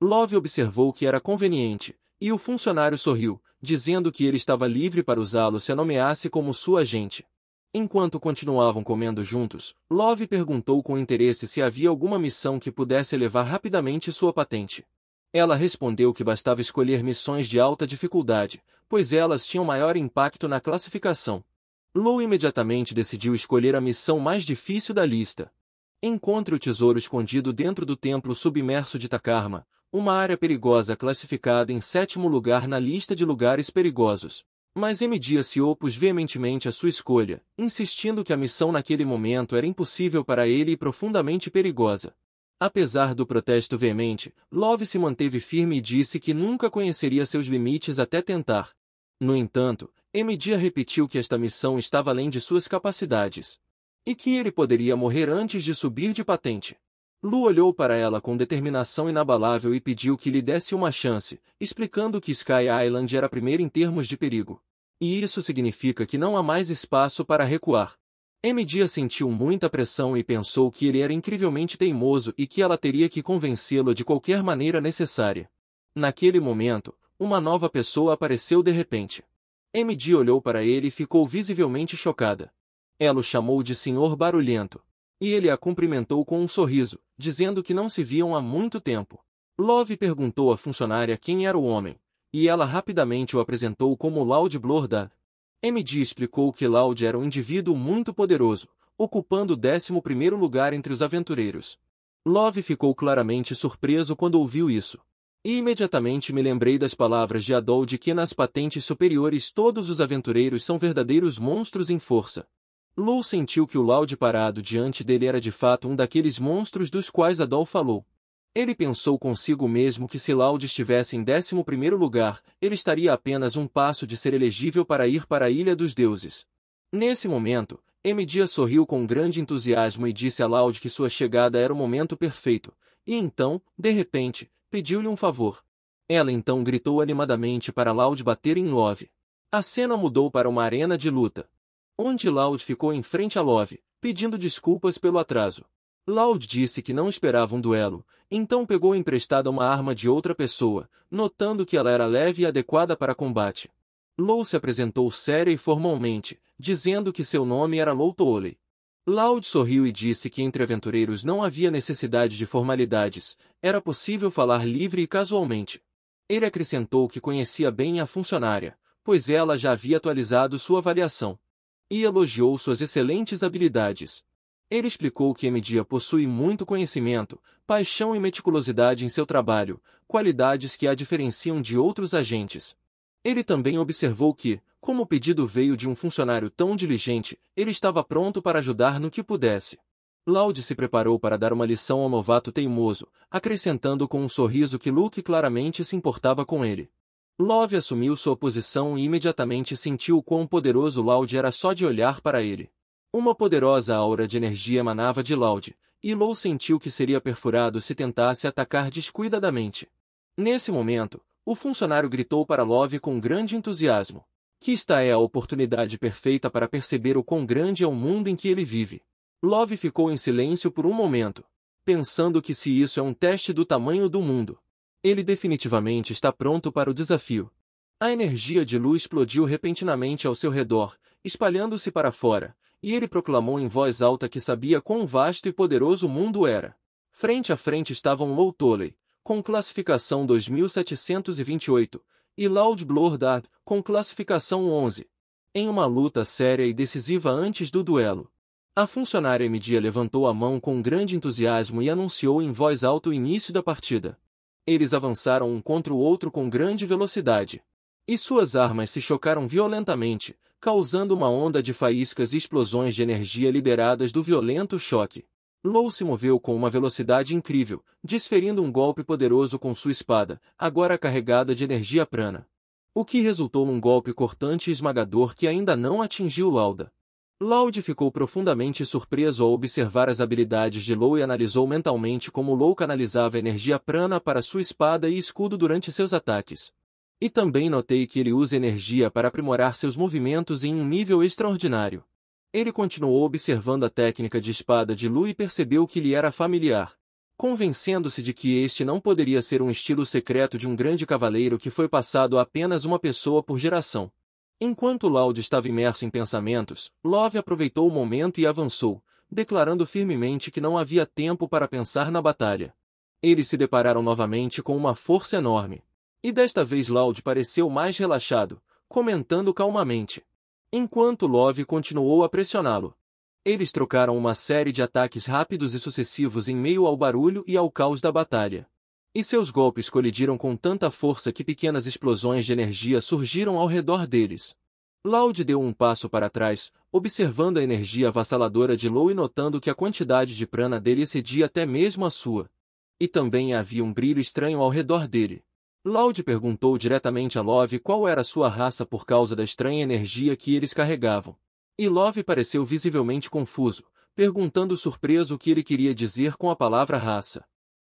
Love observou que era conveniente, e o funcionário sorriu, dizendo que ele estava livre para usá-lo se a nomeasse como sua agente. Enquanto continuavam comendo juntos, Love perguntou com interesse se havia alguma missão que pudesse elevar rapidamente sua patente. Ela respondeu que bastava escolher missões de alta dificuldade, pois elas tinham maior impacto na classificação. Lou imediatamente decidiu escolher a missão mais difícil da lista. Encontre o tesouro escondido dentro do templo submerso de Takarma, uma área perigosa classificada em 7º lugar na lista de lugares perigosos. Mas Emidia se opôs veementemente à sua escolha, insistindo que a missão naquele momento era impossível para ele e profundamente perigosa. Apesar do protesto veemente, Love se manteve firme e disse que nunca conheceria seus limites até tentar. No entanto, Emidia repetiu que esta missão estava além de suas capacidades. E que ele poderia morrer antes de subir de patente. Lu olhou para ela com determinação inabalável e pediu que lhe desse uma chance, explicando que Sky Island era a primeira em termos de perigo. E isso significa que não há mais espaço para recuar. Emidia sentiu muita pressão e pensou que ele era incrivelmente teimoso e que ela teria que convencê-lo de qualquer maneira necessária. Naquele momento, uma nova pessoa apareceu de repente. Emidia olhou para ele e ficou visivelmente chocada. Ela o chamou de Senhor Barulhento. E ele a cumprimentou com um sorriso, dizendo que não se viam há muito tempo. Love perguntou à funcionária quem era o homem, e ela rapidamente o apresentou como Loud Blordad. Emidia explicou que Loud era um indivíduo muito poderoso, ocupando o 11º lugar entre os aventureiros. Love ficou claramente surpreso quando ouviu isso. E imediatamente me lembrei das palavras de Adol de que nas patentes superiores todos os aventureiros são verdadeiros monstros em força. Lou sentiu que o Loud parado diante dele era de fato um daqueles monstros dos quais Adol falou. Ele pensou consigo mesmo que se Loud estivesse em 11º lugar, ele estaria a apenas um passo de ser elegível para ir para a Ilha dos Deuses. Nesse momento, Emidia sorriu com grande entusiasmo e disse a Loud que sua chegada era o momento perfeito, e então, de repente, pediu-lhe um favor. Ela então gritou animadamente para Loud bater em Love. A cena mudou para uma arena de luta, onde Loud ficou em frente a Love, pedindo desculpas pelo atraso. Loud disse que não esperava um duelo, então pegou emprestada uma arma de outra pessoa, notando que ela era leve e adequada para combate. Lou se apresentou séria e formalmente, dizendo que seu nome era Lou Tooley. Loud sorriu e disse que entre aventureiros não havia necessidade de formalidades, era possível falar livre e casualmente. Ele acrescentou que conhecia bem a funcionária, pois ela já havia atualizado sua avaliação. E elogiou suas excelentes habilidades. Ele explicou que Emidia possui muito conhecimento, paixão e meticulosidade em seu trabalho, qualidades que a diferenciam de outros agentes. Ele também observou que, como o pedido veio de um funcionário tão diligente, ele estava pronto para ajudar no que pudesse. Loud se preparou para dar uma lição ao novato teimoso, acrescentando com um sorriso que Luke claramente se importava com ele. Love assumiu sua posição e imediatamente sentiu o quão poderoso Loud era só de olhar para ele. Uma poderosa aura de energia emanava de Loud, e Lou sentiu que seria perfurado se tentasse atacar descuidadamente. Nesse momento, o funcionário gritou para Love com grande entusiasmo, que esta é a oportunidade perfeita para perceber o quão grande é o mundo em que ele vive. Love ficou em silêncio por um momento, pensando que se isso é um teste do tamanho do mundo, ele definitivamente está pronto para o desafio. A energia de luz explodiu repentinamente ao seu redor, espalhando-se para fora, e ele proclamou em voz alta que sabia quão vasto e poderoso o mundo era. Frente a frente estavam Lou Tooley, com classificação 2728, e Loud Blordad, com classificação 11. Em uma luta séria e decisiva antes do duelo, a funcionária Emidia levantou a mão com grande entusiasmo e anunciou em voz alta o início da partida. Eles avançaram um contra o outro com grande velocidade. E suas armas se chocaram violentamente, causando uma onda de faíscas e explosões de energia lideradas do violento choque. Lou se moveu com uma velocidade incrível, desferindo um golpe poderoso com sua espada, agora carregada de energia prana. O que resultou num golpe cortante e esmagador que ainda não atingiu Lauda. Loud ficou profundamente surpreso ao observar as habilidades de Lou e analisou mentalmente como Lou canalizava energia prana para sua espada e escudo durante seus ataques. E também notei que ele usa energia para aprimorar seus movimentos em um nível extraordinário. Ele continuou observando a técnica de espada de Lou e percebeu que lhe era familiar, convencendo-se de que este não poderia ser um estilo secreto de um grande cavaleiro que foi passado a apenas uma pessoa por geração. Enquanto Loud estava imerso em pensamentos, Love aproveitou o momento e avançou, declarando firmemente que não havia tempo para pensar na batalha. Eles se depararam novamente com uma força enorme. E desta vez Loud pareceu mais relaxado, comentando calmamente, enquanto Love continuou a pressioná-lo. Eles trocaram uma série de ataques rápidos e sucessivos em meio ao barulho e ao caos da batalha. E seus golpes colidiram com tanta força que pequenas explosões de energia surgiram ao redor deles. Loud deu um passo para trás, observando a energia avassaladora de Lou e notando que a quantidade de prana dele excedia até mesmo a sua. E também havia um brilho estranho ao redor dele. Loud perguntou diretamente a Love qual era sua raça por causa da estranha energia que eles carregavam. E Love pareceu visivelmente confuso, perguntando surpreso o que ele queria dizer com a palavra raça.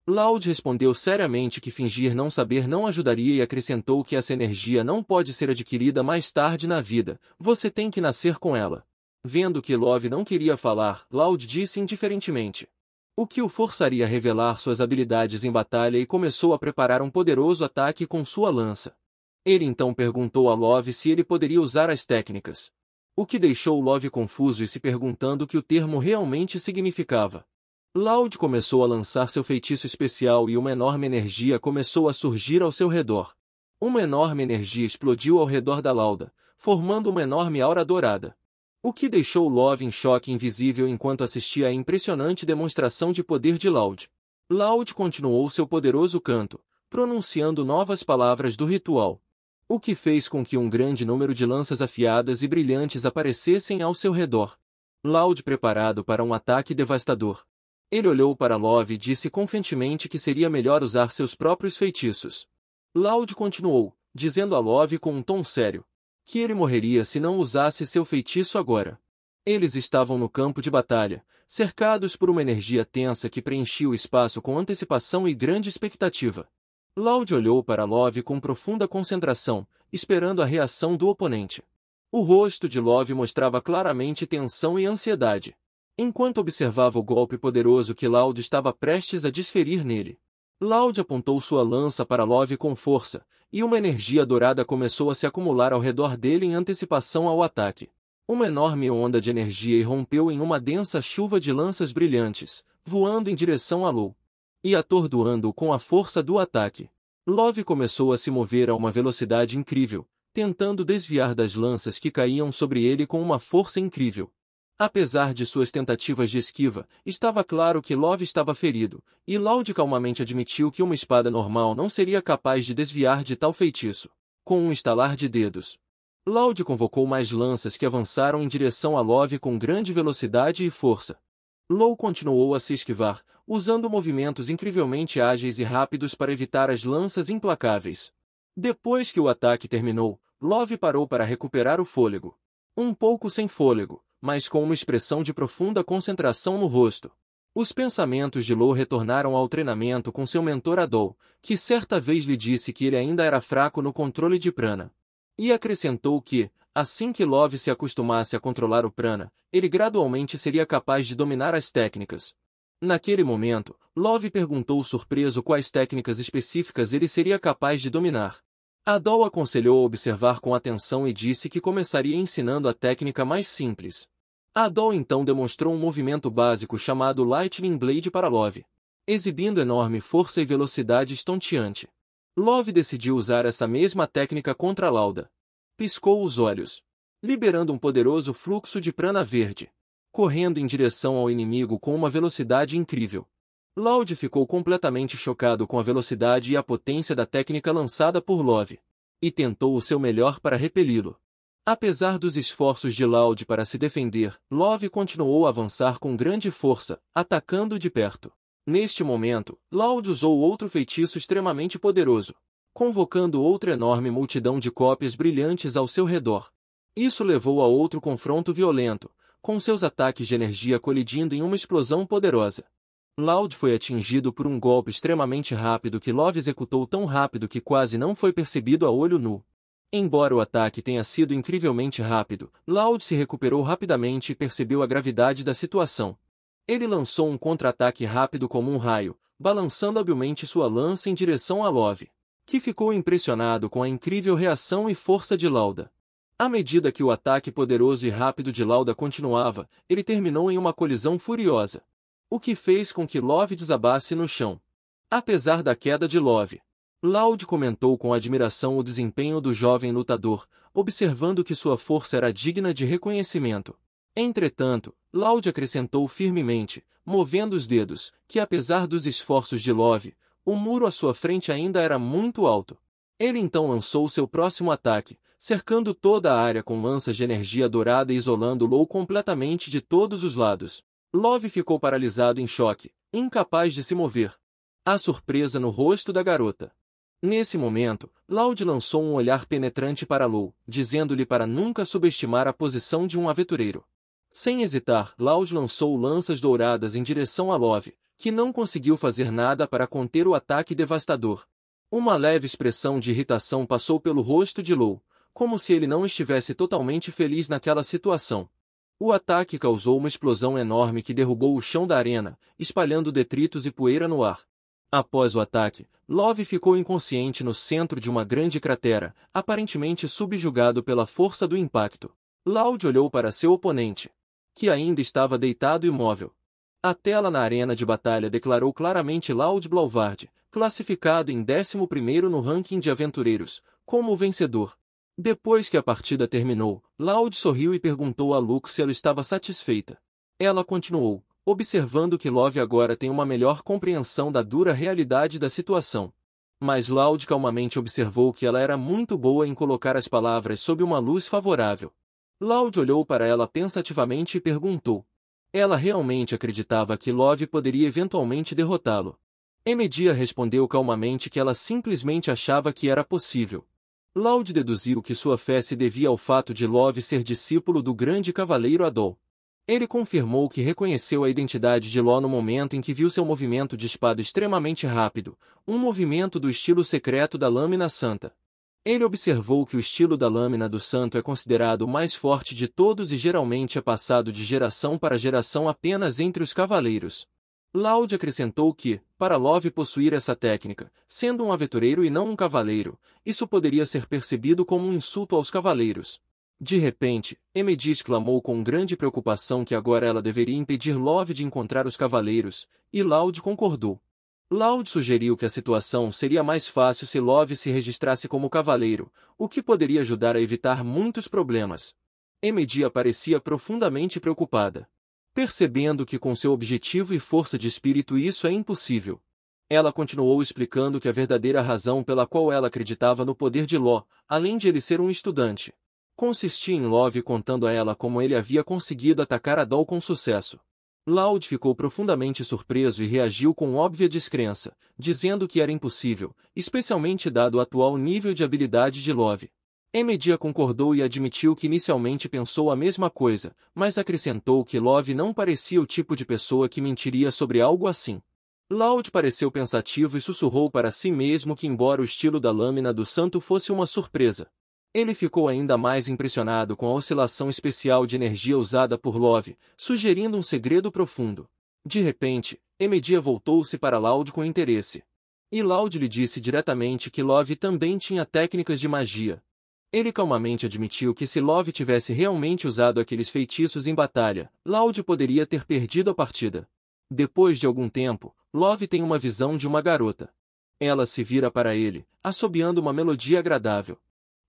Loud respondeu seriamente que fingir não saber não ajudaria e acrescentou que essa energia não pode ser adquirida mais tarde na vida, você tem que nascer com ela. Vendo que Love não queria falar, Loud disse indiferentemente, o que o forçaria a revelar suas habilidades em batalha e começou a preparar um poderoso ataque com sua lança. Ele então perguntou a Love se ele poderia usar as técnicas. O que deixou Love confuso e se perguntando o que o termo realmente significava. Loud começou a lançar seu feitiço especial e uma enorme energia começou a surgir ao seu redor. Uma enorme energia explodiu ao redor da Lauda, formando uma enorme aura dourada. O que deixou Love em choque invisível enquanto assistia à impressionante demonstração de poder de Loud. Loud continuou seu poderoso canto, pronunciando novas palavras do ritual. O que fez com que um grande número de lanças afiadas e brilhantes aparecessem ao seu redor. Loud preparado para um ataque devastador. Ele olhou para Love e disse confiantemente que seria melhor usar seus próprios feitiços. Loud continuou, dizendo a Love com um tom sério, que ele morreria se não usasse seu feitiço agora. Eles estavam no campo de batalha, cercados por uma energia tensa que preenchia o espaço com antecipação e grande expectativa. Loud olhou para Love com profunda concentração, esperando a reação do oponente. O rosto de Love mostrava claramente tensão e ansiedade. Enquanto observava o golpe poderoso que Loud estava prestes a desferir nele. Loud apontou sua lança para Love com força, e uma energia dourada começou a se acumular ao redor dele em antecipação ao ataque. Uma enorme onda de energia irrompeu em uma densa chuva de lanças brilhantes, voando em direção a Lou. E atordoando-o com a força do ataque. Love começou a se mover a uma velocidade incrível, tentando desviar das lanças que caíam sobre ele com uma força incrível. Apesar de suas tentativas de esquiva, estava claro que Love estava ferido, e Loud calmamente admitiu que uma espada normal não seria capaz de desviar de tal feitiço. Com um estalar de dedos, Loud convocou mais lanças que avançaram em direção a Love com grande velocidade e força. Lou continuou a se esquivar, usando movimentos incrivelmente ágeis e rápidos para evitar as lanças implacáveis. Depois que o ataque terminou, Love parou para recuperar o fôlego. Um pouco sem fôlego, mas com uma expressão de profunda concentração no rosto. Os pensamentos de Lou retornaram ao treinamento com seu mentor Adol, que certa vez lhe disse que ele ainda era fraco no controle de prana. E acrescentou que, assim que Love se acostumasse a controlar o prana, ele gradualmente seria capaz de dominar as técnicas. Naquele momento, Love perguntou surpreso quais técnicas específicas ele seria capaz de dominar. Adol aconselhou a observar com atenção e disse que começaria ensinando a técnica mais simples. Adol então demonstrou um movimento básico chamado Lightning Blade para Love, exibindo enorme força e velocidade estonteante. Love decidiu usar essa mesma técnica contra Lauda. Piscou os olhos, liberando um poderoso fluxo de prana verde, correndo em direção ao inimigo com uma velocidade incrível. Loud ficou completamente chocado com a velocidade e a potência da técnica lançada por Love, e tentou o seu melhor para repeli-lo. Apesar dos esforços de Loud para se defender, Love continuou a avançar com grande força, atacando de perto. Neste momento, Loud usou outro feitiço extremamente poderoso, convocando outra enorme multidão de cópias brilhantes ao seu redor. Isso levou a outro confronto violento, com seus ataques de energia colidindo em uma explosão poderosa. Loud foi atingido por um golpe extremamente rápido que Love executou tão rápido que quase não foi percebido a olho nu. Embora o ataque tenha sido incrivelmente rápido, Loud se recuperou rapidamente e percebeu a gravidade da situação. Ele lançou um contra-ataque rápido como um raio, balançando habilmente sua lança em direção a Love, que ficou impressionado com a incrível reação e força de Lauda. À medida que o ataque poderoso e rápido de Lauda continuava, ele terminou em uma colisão furiosa, o que fez com que Love desabasse no chão. Apesar da queda de Love, Loud comentou com admiração o desempenho do jovem lutador, observando que sua força era digna de reconhecimento. Entretanto, Loud acrescentou firmemente, movendo os dedos, que apesar dos esforços de Love, o muro à sua frente ainda era muito alto. Ele então lançou seu próximo ataque, cercando toda a área com lanças de energia dourada e isolando Lou completamente de todos os lados. Love ficou paralisado em choque, incapaz de se mover. A surpresa no rosto da garota. Nesse momento, Loud lançou um olhar penetrante para Lou, dizendo-lhe para nunca subestimar a posição de um aventureiro. Sem hesitar, Loud lançou lanças douradas em direção a Love, que não conseguiu fazer nada para conter o ataque devastador. Uma leve expressão de irritação passou pelo rosto de Lou, como se ele não estivesse totalmente feliz naquela situação. O ataque causou uma explosão enorme que derrubou o chão da arena, espalhando detritos e poeira no ar. Após o ataque, Love ficou inconsciente no centro de uma grande cratera, aparentemente subjugado pela força do impacto. Loud olhou para seu oponente, que ainda estava deitado imóvel. A tela na arena de batalha declarou claramente Loud Blauvard, classificado em 11º no ranking de aventureiros, como o vencedor. Depois que a partida terminou, Loud sorriu e perguntou a Luke se ela estava satisfeita. Ela continuou, observando que Love agora tem uma melhor compreensão da dura realidade da situação. Mas Loud calmamente observou que ela era muito boa em colocar as palavras sob uma luz favorável. Loud olhou para ela pensativamente e perguntou. Ela realmente acreditava que Love poderia eventualmente derrotá-lo. Emedia respondeu calmamente que ela simplesmente achava que era possível. Loud deduziu que sua fé se devia ao fato de Love ser discípulo do grande cavaleiro Adol. Ele confirmou que reconheceu a identidade de Ló no momento em que viu seu movimento de espada extremamente rápido, um movimento do estilo secreto da Lâmina Santa. Ele observou que o estilo da Lâmina do Santo é considerado o mais forte de todos e geralmente é passado de geração para geração apenas entre os cavaleiros. Loud acrescentou que, para Love possuir essa técnica, sendo um aventureiro e não um cavaleiro, isso poderia ser percebido como um insulto aos cavaleiros. De repente, Emedy exclamou com grande preocupação que agora ela deveria impedir Love de encontrar os cavaleiros, e Loud concordou. Loud sugeriu que a situação seria mais fácil se Love se registrasse como cavaleiro, o que poderia ajudar a evitar muitos problemas. Emedy parecia profundamente preocupada. Percebendo que com seu objetivo e força de espírito isso é impossível. Ela continuou explicando que a verdadeira razão pela qual ela acreditava no poder de Ló, além de ele ser um estudante, consistia em Love contando a ela como ele havia conseguido atacar Adol com sucesso. Loud ficou profundamente surpreso e reagiu com óbvia descrença, dizendo que era impossível, especialmente dado o atual nível de habilidade de Love. Emedy concordou e admitiu que inicialmente pensou a mesma coisa, mas acrescentou que Love não parecia o tipo de pessoa que mentiria sobre algo assim. Loud pareceu pensativo e sussurrou para si mesmo que embora o estilo da Lâmina do Santo fosse uma surpresa, ele ficou ainda mais impressionado com a oscilação especial de energia usada por Love, sugerindo um segredo profundo. De repente, Emedy voltou-se para Loud com interesse. E Loud lhe disse diretamente que Love também tinha técnicas de magia. Ele calmamente admitiu que se Love tivesse realmente usado aqueles feitiços em batalha, Loud poderia ter perdido a partida. Depois de algum tempo, Love tem uma visão de uma garota. Ela se vira para ele, assobiando uma melodia agradável.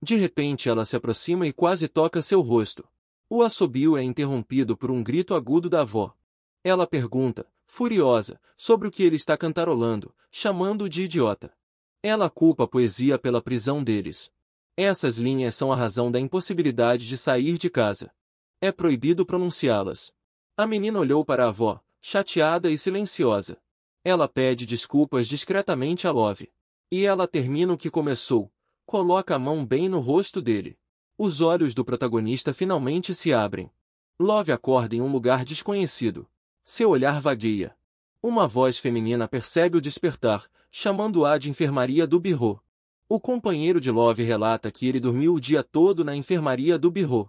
De repente ela se aproxima e quase toca seu rosto. O assobio é interrompido por um grito agudo da avó. Ela pergunta, furiosa, sobre o que ele está cantarolando, chamando-o de idiota. Ela culpa a poesia pela prisão deles. Essas linhas são a razão da impossibilidade de sair de casa. É proibido pronunciá-las. A menina olhou para a avó, chateada e silenciosa. Ela pede desculpas discretamente a Love. E ela termina o que começou. Coloca a mão bem no rosto dele. Os olhos do protagonista finalmente se abrem. Love acorda em um lugar desconhecido. Seu olhar vagueia. Uma voz feminina percebe o despertar, chamando-a de enfermaria do birro. O companheiro de Love relata que ele dormiu o dia todo na enfermaria do birro.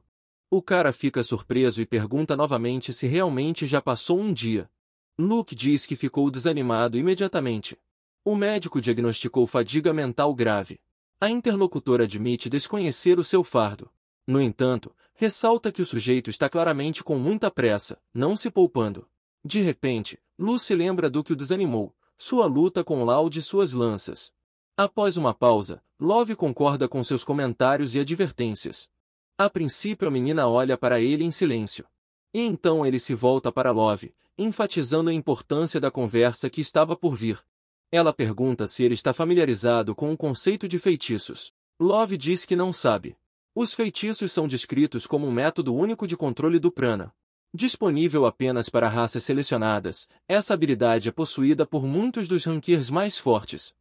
O cara fica surpreso e pergunta novamente se realmente já passou um dia. Luke diz que ficou desanimado imediatamente. O médico diagnosticou fadiga mental grave. A interlocutora admite desconhecer o seu fardo. No entanto, ressalta que o sujeito está claramente com muita pressa, não se poupando. De repente, Lucy lembra do que o desanimou, sua luta com Loud e suas lanças. Após uma pausa, Love concorda com seus comentários e advertências. A princípio a menina olha para ele em silêncio. E então ele se volta para Love, enfatizando a importância da conversa que estava por vir. Ela pergunta se ele está familiarizado com o conceito de feitiços. Love diz que não sabe. Os feitiços são descritos como um método único de controle do prana. Disponível apenas para raças selecionadas, essa habilidade é possuída por muitos dos rankiers mais fortes.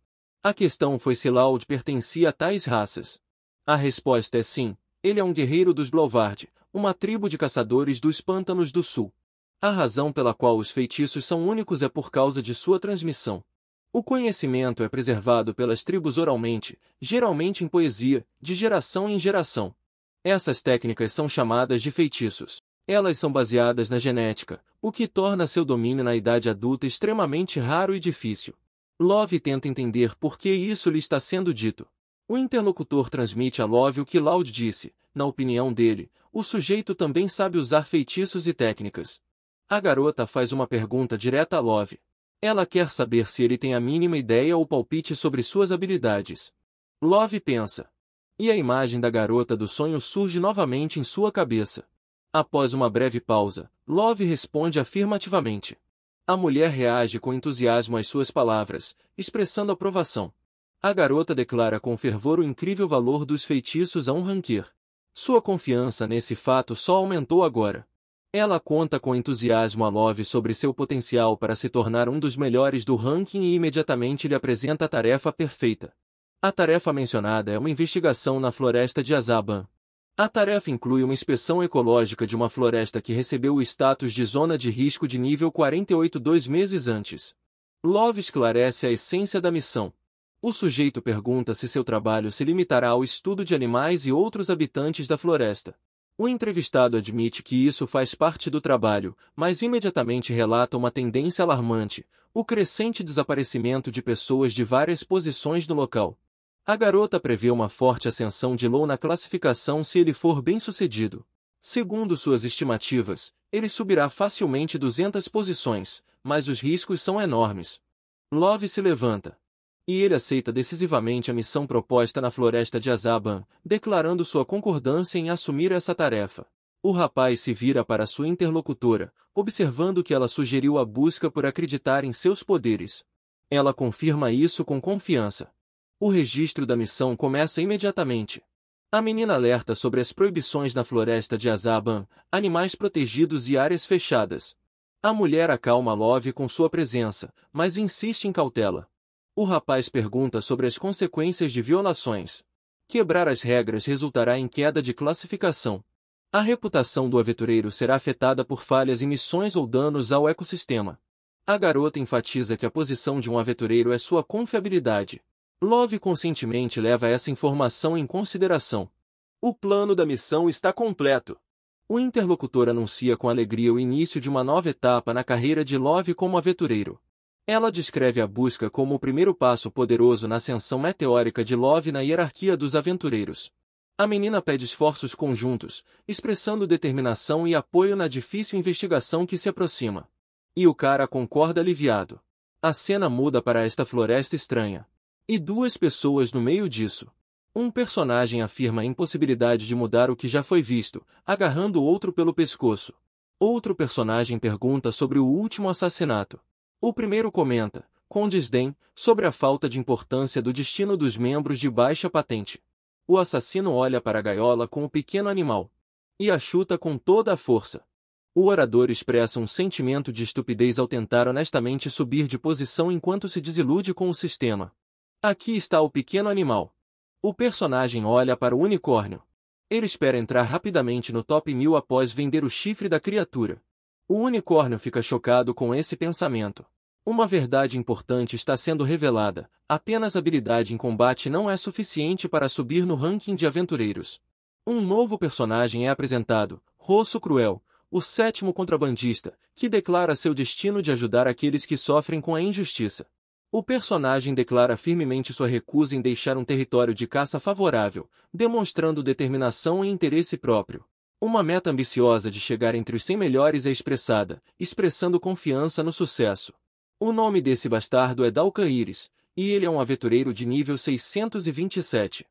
A questão foi se Loud pertencia a tais raças. A resposta é sim, ele é um guerreiro dos Blowvard, uma tribo de caçadores dos Pântanos do Sul. A razão pela qual os feitiços são únicos é por causa de sua transmissão. O conhecimento é preservado pelas tribos oralmente, geralmente em poesia, de geração em geração. Essas técnicas são chamadas de feitiços. Elas são baseadas na genética, o que torna seu domínio na idade adulta extremamente raro e difícil. Love tenta entender por que isso lhe está sendo dito. O interlocutor transmite a Love o que Loud disse. Na opinião dele, o sujeito também sabe usar feitiços e técnicas. A garota faz uma pergunta direta a Love. Ela quer saber se ele tem a mínima ideia ou palpite sobre suas habilidades. Love pensa. E a imagem da garota do sonho surge novamente em sua cabeça. Após uma breve pausa, Love responde afirmativamente. A mulher reage com entusiasmo às suas palavras, expressando aprovação. A garota declara com fervor o incrível valor dos feitiços a um ranquear. Sua confiança nesse fato só aumentou agora. Ela conta com entusiasmo a Love sobre seu potencial para se tornar um dos melhores do ranking e imediatamente lhe apresenta a tarefa perfeita. A tarefa mencionada é uma investigação na floresta de Azaban. A tarefa inclui uma inspeção ecológica de uma floresta que recebeu o status de zona de risco de nível 48 2 meses antes. Love esclarece a essência da missão. O sujeito pergunta se seu trabalho se limitará ao estudo de animais e outros habitantes da floresta. O entrevistado admite que isso faz parte do trabalho, mas imediatamente relata uma tendência alarmante, o crescente desaparecimento de pessoas de várias posições no local. A garota prevê uma forte ascensão de Low na classificação se ele for bem-sucedido. Segundo suas estimativas, ele subirá facilmente 200 posições, mas os riscos são enormes. Love se levanta. E ele aceita decisivamente a missão proposta na floresta de Azaban, declarando sua concordância em assumir essa tarefa. O rapaz se vira para sua interlocutora, observando que ela sugeriu a busca por acreditar em seus poderes. Ela confirma isso com confiança. O registro da missão começa imediatamente. A menina alerta sobre as proibições na floresta de Azaban, animais protegidos e áreas fechadas. A mulher acalma Love com sua presença, mas insiste em cautela. O rapaz pergunta sobre as consequências de violações. Quebrar as regras resultará em queda de classificação. A reputação do aventureiro será afetada por falhas em missões ou danos ao ecossistema. A garota enfatiza que a posição de um aventureiro é sua confiabilidade. Love conscientemente leva essa informação em consideração. O plano da missão está completo. O interlocutor anuncia com alegria o início de uma nova etapa na carreira de Love como aventureiro. Ela descreve a busca como o primeiro passo poderoso na ascensão meteórica de Love na hierarquia dos aventureiros. A menina pede esforços conjuntos, expressando determinação e apoio na difícil investigação que se aproxima. E o cara concorda aliviado. A cena muda para esta floresta estranha. E duas pessoas no meio disso. Um personagem afirma a impossibilidade de mudar o que já foi visto, agarrando o outro pelo pescoço. Outro personagem pergunta sobre o último assassinato. O primeiro comenta, com desdém, sobre a falta de importância do destino dos membros de baixa patente. O assassino olha para a gaiola com o pequeno animal. E a chuta com toda a força. O orador expressa um sentimento de estupidez ao tentar honestamente subir de posição enquanto se desilude com o sistema. Aqui está o pequeno animal. O personagem olha para o unicórnio. Ele espera entrar rapidamente no top 1000 após vender o chifre da criatura. O unicórnio fica chocado com esse pensamento. Uma verdade importante está sendo revelada: apenas habilidade em combate não é suficiente para subir no ranking de aventureiros. Um novo personagem é apresentado, Rosso Cruel, o sétimo contrabandista, que declara seu destino de ajudar aqueles que sofrem com a injustiça. O personagem declara firmemente sua recusa em deixar um território de caça favorável, demonstrando determinação e interesse próprio. Uma meta ambiciosa de chegar entre os 100 melhores é expressada, expressando confiança no sucesso. O nome desse bastardo é Dalcaíris, e ele é um aventureiro de nível 627.